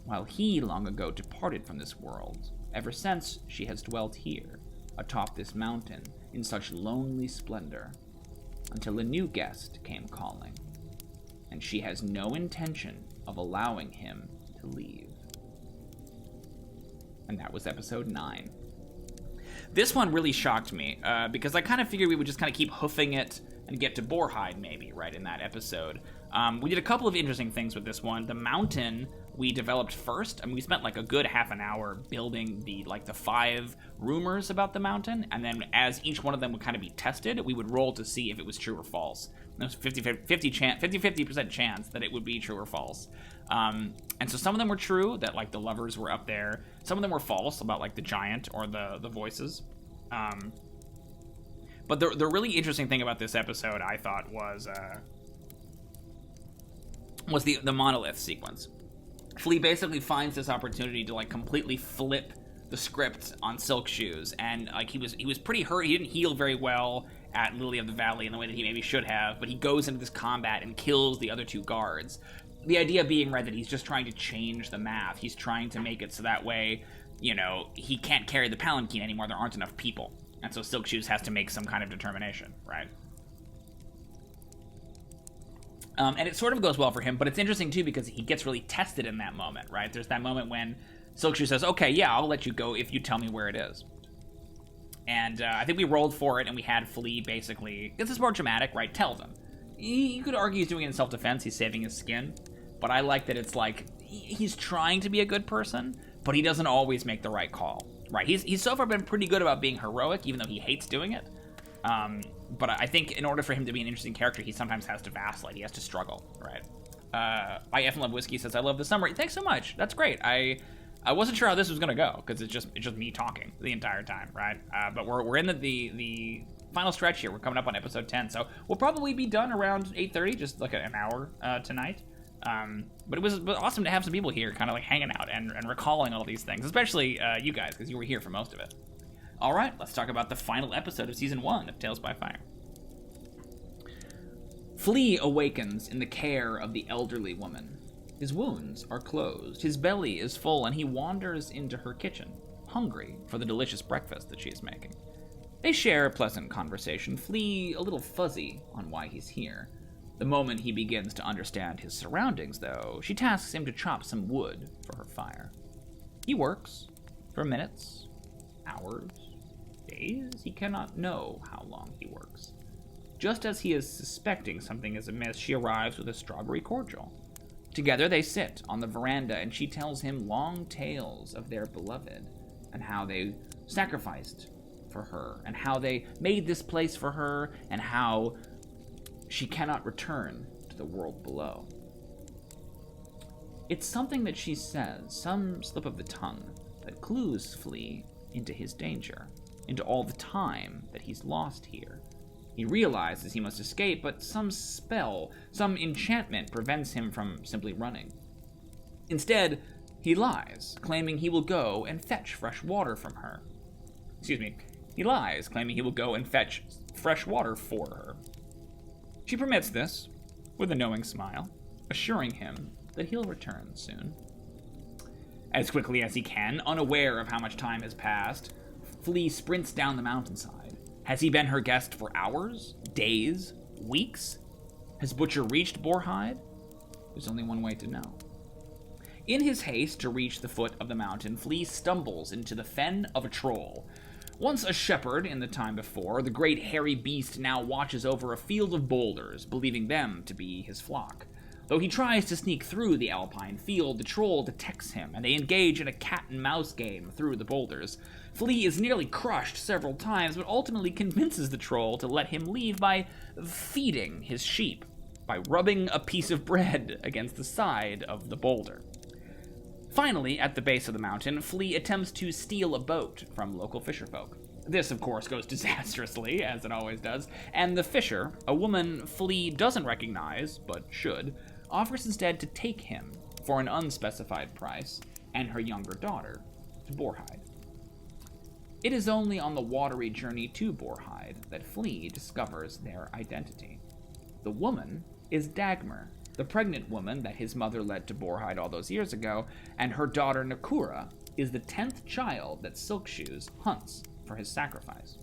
While he long ago departed from this world, ever since she has dwelt here, atop this mountain, in such lonely splendor, until a new guest came calling, and she has no intention of allowing him to leave. And that was episode 9. This one really shocked me, because I kind of figured we would just kind of keep hoofing it and get to Boarhide, maybe, right, in that episode. We did a couple of interesting things with this one. The mountain we developed first. I mean, we spent like a good half an hour building the 5 rumors about the mountain, and then as each one of them would kind of be tested, we would roll to see if it was true or false. There was 50% chance that it would be true or false. And so some of them were true, that like the lovers were up there. Some of them were false, about like the giant or the voices. But the really interesting thing about this episode, I thought, was the monolith sequence. Flea basically finds this opportunity to like completely flip the script on Silk Shoes, and like he was pretty hurt. He didn't heal very well at Lily of the Valley in the way that he maybe should have, but he goes into this combat and kills the other 2 guards. The idea being, right, that he's just trying to change the math. He's trying to make it so that way, you know, he can't carry the palanquin anymore. There aren't enough people, and so Silk Shoes has to make some kind of determination, right? And it sort of goes well for him, but it's interesting, too, because he gets really tested in that moment, right? There's that moment when Silk Shoes says, okay, yeah, I'll let you go if you tell me where it is. And I think we rolled for it, and we had Flea basically, this is more dramatic, right? Tell them. You could argue he's doing it in self-defense, he's saving his skin, but I like that it's like, he's trying to be a good person, but he doesn't always make the right call, right? He's so far been pretty good about being heroic, even though he hates doing it. But I think in order for him to be an interesting character, he sometimes has to vacillate. He has to struggle, right? I F Love Whiskey says, I love the summary. Thanks so much. That's great. I wasn't sure how this was going to go, because it's just me talking the entire time, right? But we're in the final stretch here. We're coming up on episode 10, so we'll probably be done around 8:30, just like an hour tonight. But it was awesome to have some people here kind of like hanging out and recalling all these things, especially you guys, because you were here for most of it. All right, let's talk about the final episode of Season 1 of Tales by Fire. Flea awakens in the care of the elderly woman. His wounds are closed, his belly is full, and he wanders into her kitchen, hungry for the delicious breakfast that she is making. They share a pleasant conversation, Flea a little fuzzy on why he's here. The moment he begins to understand his surroundings, though, she tasks him to chop some wood for her fire. He works for minutes, hours, days. He cannot know how long he works. Just as he is suspecting something is amiss, she arrives with a strawberry cordial. Together they sit on the veranda, and she tells him long tales of their beloved, and how they sacrificed for her, and how they made this place for her, and how she cannot return to the world below. It's something that she says, some slip of the tongue, that clues Flea into his danger, into all the time that he's lost here. He realizes he must escape, but some spell, some enchantment prevents him from simply running. Instead, he lies, claiming he will go and fetch fresh water from her. He lies, claiming he will go and fetch fresh water for her. She permits this, with a knowing smile, assuring him that he'll return soon. As quickly as he can, unaware of how much time has passed, Flea sprints down the mountainside. Has he been her guest for hours, days, weeks? Has Butcher reached Boarhide? There's only one way to know. In his haste to reach the foot of the mountain, Flea stumbles into the fen of a troll. Once a shepherd in the time before, the great hairy beast now watches over a field of boulders, believing them to be his flock. Though he tries to sneak through the alpine field, the troll detects him, and they engage in a cat-and-mouse game through the boulders. Flea is nearly crushed several times, but ultimately convinces the troll to let him leave by feeding his sheep, by rubbing a piece of bread against the side of the boulder. Finally, at the base of the mountain, Flea attempts to steal a boat from local fisherfolk. This, of course, goes disastrously, as it always does, and the fisher, a woman Flea doesn't recognize, but should, offers instead to take him, for an unspecified price, and her younger daughter, to Boarhide. It is only on the watery journey to Borhide that Flea discovers their identity. The woman is Dagmar, the pregnant woman that his mother led to Borhide all those years ago, and her daughter Nakura is the 10th child that Silkshoes hunts for his sacrifice.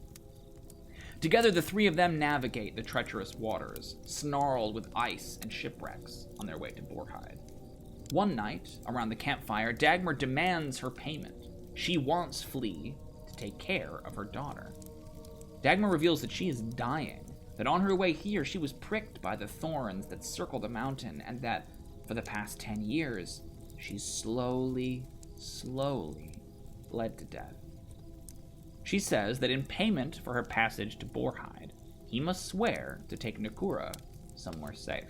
Together, the three of them navigate the treacherous waters, snarled with ice and shipwrecks, on their way to Borhide. One night, around the campfire, Dagmar demands her payment. She wants Flea to take care of her daughter. Dagmar reveals that she is dying, that on her way here she was pricked by the thorns that circle the mountain, and that, for the past 10 years, she's slowly bled to death. She says that in payment for her passage to Borhide, he must swear to take Nakura somewhere safe.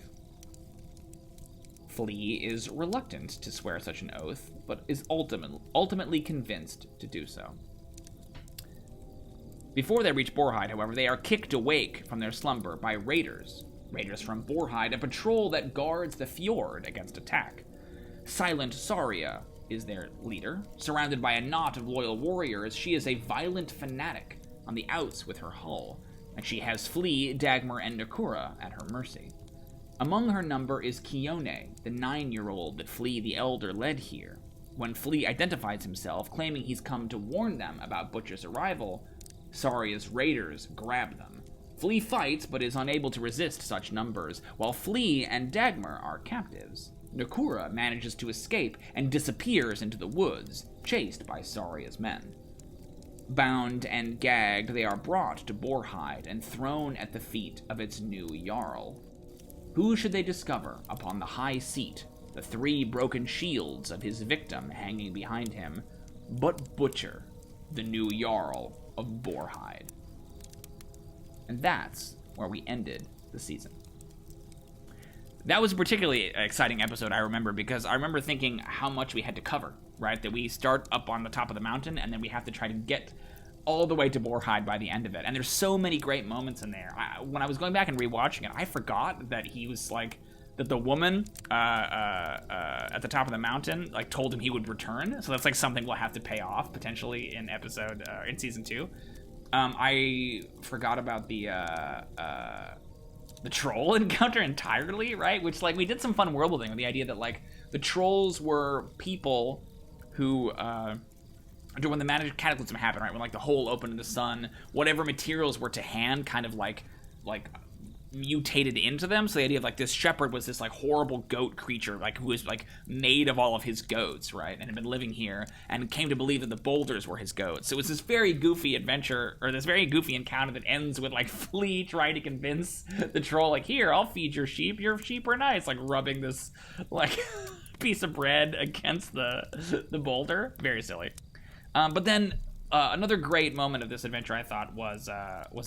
Flea is reluctant to swear such an oath, but is ultimately convinced to do so. Before they reach Borhide, however, they are kicked awake from their slumber by raiders. Raiders from Borhide, a patrol that guards the fjord against attack. Silent Saria is their leader. Surrounded by a knot of loyal warriors, she is a violent fanatic on the outs with her hull, and she has Flea, Dagmar, and Nakura at her mercy. Among her number is Kione, the 9-year-old that Flea the Elder led here. When Flea identifies himself, claiming he's come to warn them about Butcher's arrival, Saria's raiders grab them. Flea fights, but is unable to resist such numbers, while Flea and Dagmar are captives. Nakura manages to escape and disappears into the woods, chased by Saria's men. Bound and gagged, they are brought to Borhide and thrown at the feet of its new Jarl. Who should they discover upon the high seat, the 3 broken shields of his victim hanging behind him, but Butcher, the new Jarl of Borhide? And that's where we ended the season. That was a particularly exciting episode, I remember, because I remember thinking how much we had to cover, right? That we start up on the top of the mountain, and then we have to try to get all the way to Borhide by the end of it. And there's so many great moments in there. When I was going back and rewatching it, I forgot that he was like, that the woman at the top of the mountain like told him he would return. So that's like something we'll have to pay off potentially in in season 2. I forgot about the troll encounter entirely, right? Which, like, we did some fun world building with the idea that, like, the trolls were people who, when the magic cataclysm happened, right? When, like, the hole opened in the sun, whatever materials were to hand kind of, like mutated into them. So the idea of, like, this shepherd was this, like, horrible goat creature, like, who was, like, made of all of his goats, right? And had been living here and came to believe that the boulders were his goats. So it was this very goofy adventure, or this very goofy encounter that ends with, like, Flea trying to convince the troll, like, here, I'll feed your sheep are nice, like, rubbing this, like, piece of bread against the boulder. Very silly. But then another great moment of this adventure, I thought, was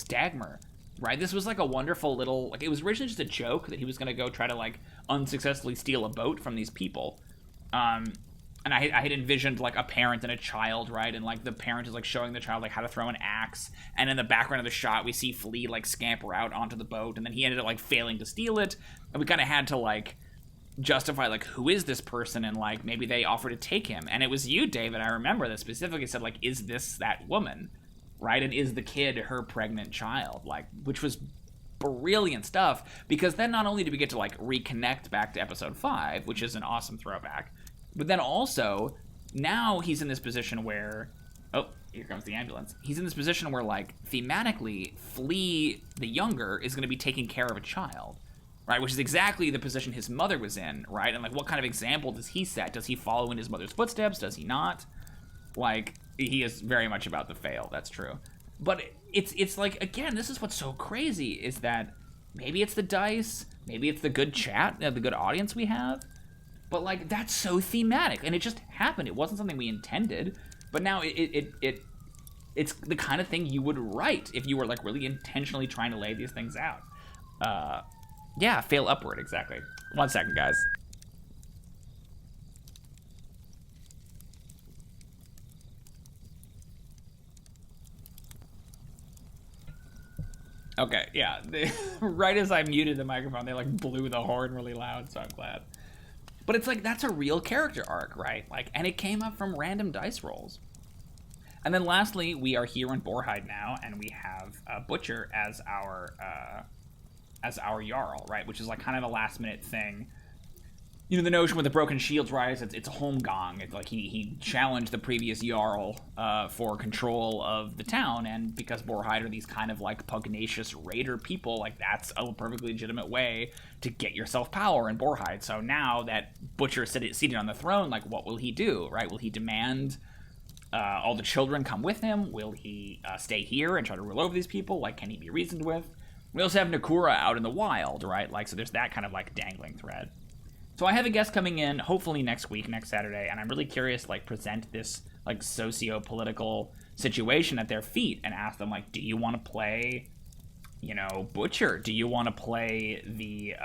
Dagmar. Right, this was like a wonderful little, like, it was originally just a joke that he was going to go try to, like, unsuccessfully steal a boat from these people. And I had envisioned, like, a parent and a child, right? And, like, the parent is, like, showing the child, like, how to throw an axe. And in the background of the shot, we see Flea, like, scamper out onto the boat. And then he ended up, like, failing to steal it. And we kind of had to, like, justify, like, who is this person? And, like, maybe they offered to take him. And it was you, David, I remember, that specifically said, like, is this that woman? Right, and is the kid her pregnant child? Like, which was brilliant stuff, because then not only do we get to, like, reconnect back to episode 5, which is an awesome throwback, but then also now he's in this position where, oh, here comes the ambulance. He's in this position where, like, thematically, Flea the younger is going to be taking care of a child, right? Which is exactly the position his mother was in, right? And, like, what kind of example does he set? Does he follow in his mother's footsteps? Does he not? Like, he is very much about to fail, that's true. But it's like, again, this is what's so crazy, is that maybe it's the dice, maybe it's the good chat, the good audience we have, but, like, that's so thematic, and it just happened. It wasn't something we intended, but now it's the kind of thing you would write if you were, like, really intentionally trying to lay these things out. Yeah, fail upward, exactly. 1 second, guys. Okay, yeah. Right as I muted the microphone, they, like, blew the horn really loud, so I'm glad. But it's like, that's a real character arc, right? Like, and it came up from random dice rolls. And then lastly, we are here in Borhide now, and we have Butcher as our Jarl, right? Which is like kind of a last minute thing. You know, the notion with the broken shields, right? It's a home gong. It's like he challenged the previous Jarl for control of the town, and because Borhide are these kind of like pugnacious raider people, like that's a perfectly legitimate way to get yourself power in Borhide. So now that Butcher is seated on the throne, like what will he do, right? Will he demand all the children come with him? Will he stay here and try to rule over these people? Like, can he be reasoned with? We also have Nakura out in the wild, right? Like, so there's that kind of like dangling thread. So I have a guest coming in, hopefully next week, next Saturday, and I'm really curious to like present this like socio-political situation at their feet and ask them like, do you want to play, you know, Butcher? Do you want to play the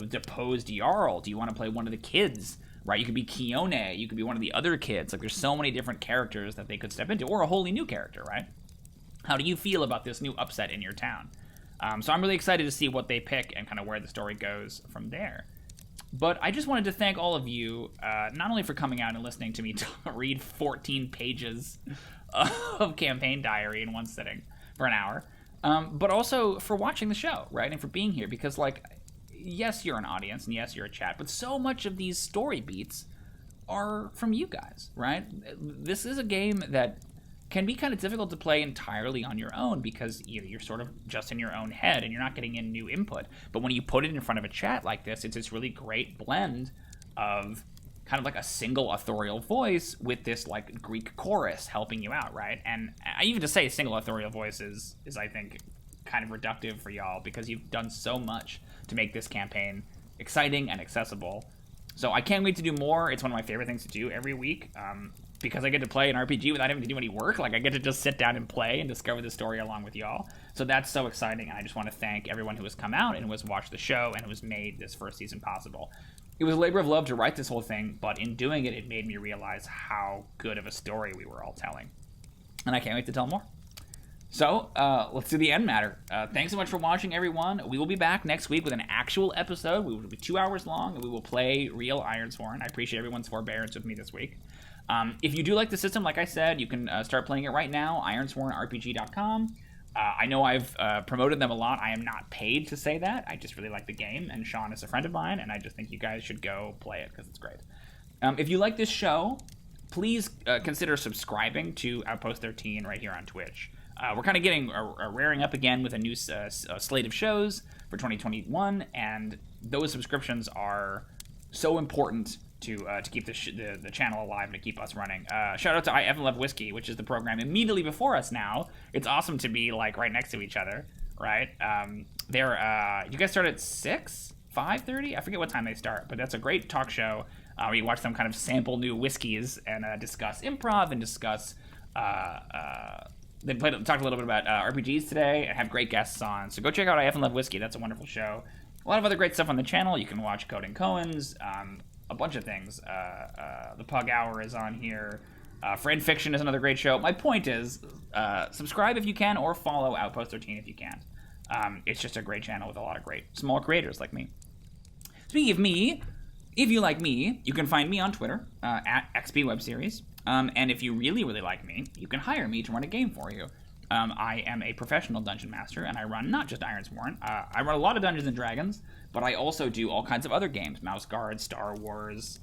deposed Jarl? Do you want to play one of the kids? Right, you could be Kione, you could be one of the other kids. Like, there's so many different characters that they could step into, or a wholly new character, right? How do you feel about this new upset in your town? So I'm really excited to see what they pick and kind of where the story goes from there. But I just wanted to thank all of you, not only for coming out and listening to me read 14 pages of campaign diary in one sitting for an hour, but also for watching the show, right? And for being here, because, like, yes, you're an audience, and yes, you're a chat, but so much of these story beats are from you guys, right? This is a game that can be kind of difficult to play entirely on your own because you're sort of just in your own head and you're not getting in new input. But when you put it in front of a chat like this, it's this really great blend of kind of like a single authorial voice with this like Greek chorus helping you out, right? And I even to say single authorial voice is I think kind of reductive for y'all because you've done so much to make this campaign exciting and accessible. So I can't wait to do more. It's one of my favorite things to do every week because I get to play an RPG without having to do any work. Like, I get to just sit down and play and discover the story along with y'all. So that's so exciting, and I just want to thank everyone who has come out and who has watched the show and who has made this first season possible. It was a labor of love to write this whole thing, but in doing it, it made me realize how good of a story we were all telling. And I can't wait to tell more. So, let's do the end matter. Thanks so much for watching, everyone. We will be back next week with an actual episode. We will be 2 hours long, and we will play real Ironsworn. I appreciate everyone's forbearance with me this week. If you do like the system, like I said, you can start playing it right now, ironswornrpg.com. I know I've promoted them a lot. I am not paid to say that. I just really like the game, and Sean is a friend of mine, and I just think you guys should go play it because it's great. If you like this show, please consider subscribing to Outpost 13 right here on Twitch. We're kind of getting raring up again with a new slate of shows for 2021, and those subscriptions are so important to keep the channel alive and to keep us running. Shout out to I Evan Love Whiskey, which is the program immediately before us now. It's awesome to be like right next to each other, right? You guys start at 6, 5:30? I forget what time they start, but that's a great talk show where you watch them kind of sample new whiskeys and discuss improv and discuss. They talked a little bit about RPGs today and have great guests on. So go check out I F and Love Whiskey. That's a wonderful show. A lot of other great stuff on the channel. You can watch Code and Cohen's, a bunch of things. The Pug Hour is on here. Fred Fiction is another great show. My point is, subscribe if you can, or follow Outpost 13 if you can. It's just a great channel with a lot of great small creators like me. Speaking of me, if you like me, you can find me on Twitter, at XPWebSeries. And if you really, really like me, you can hire me to run a game for you. I am a professional dungeon master, and I run not just Ironsworn. I run a lot of Dungeons & Dragons, but I also do all kinds of other games. Mouse Guard, Star Wars,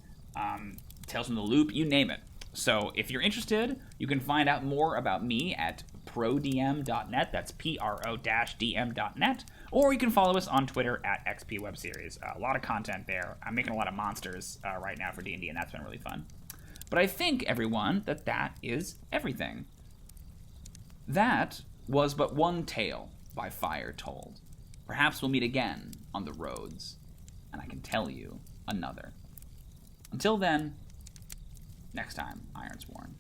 Tales from the Loop, you name it. So if you're interested, you can find out more about me at ProDM.net. That's PRO-DM.net. Or you can follow us on Twitter at XPWebSeries. A lot of content there. I'm making a lot of monsters right now for D&D, and that's been really fun. But I think, everyone, that is everything. That was but one tale by fire told. Perhaps we'll meet again on the roads, and I can tell you another. Until then, next time, Ironsworn.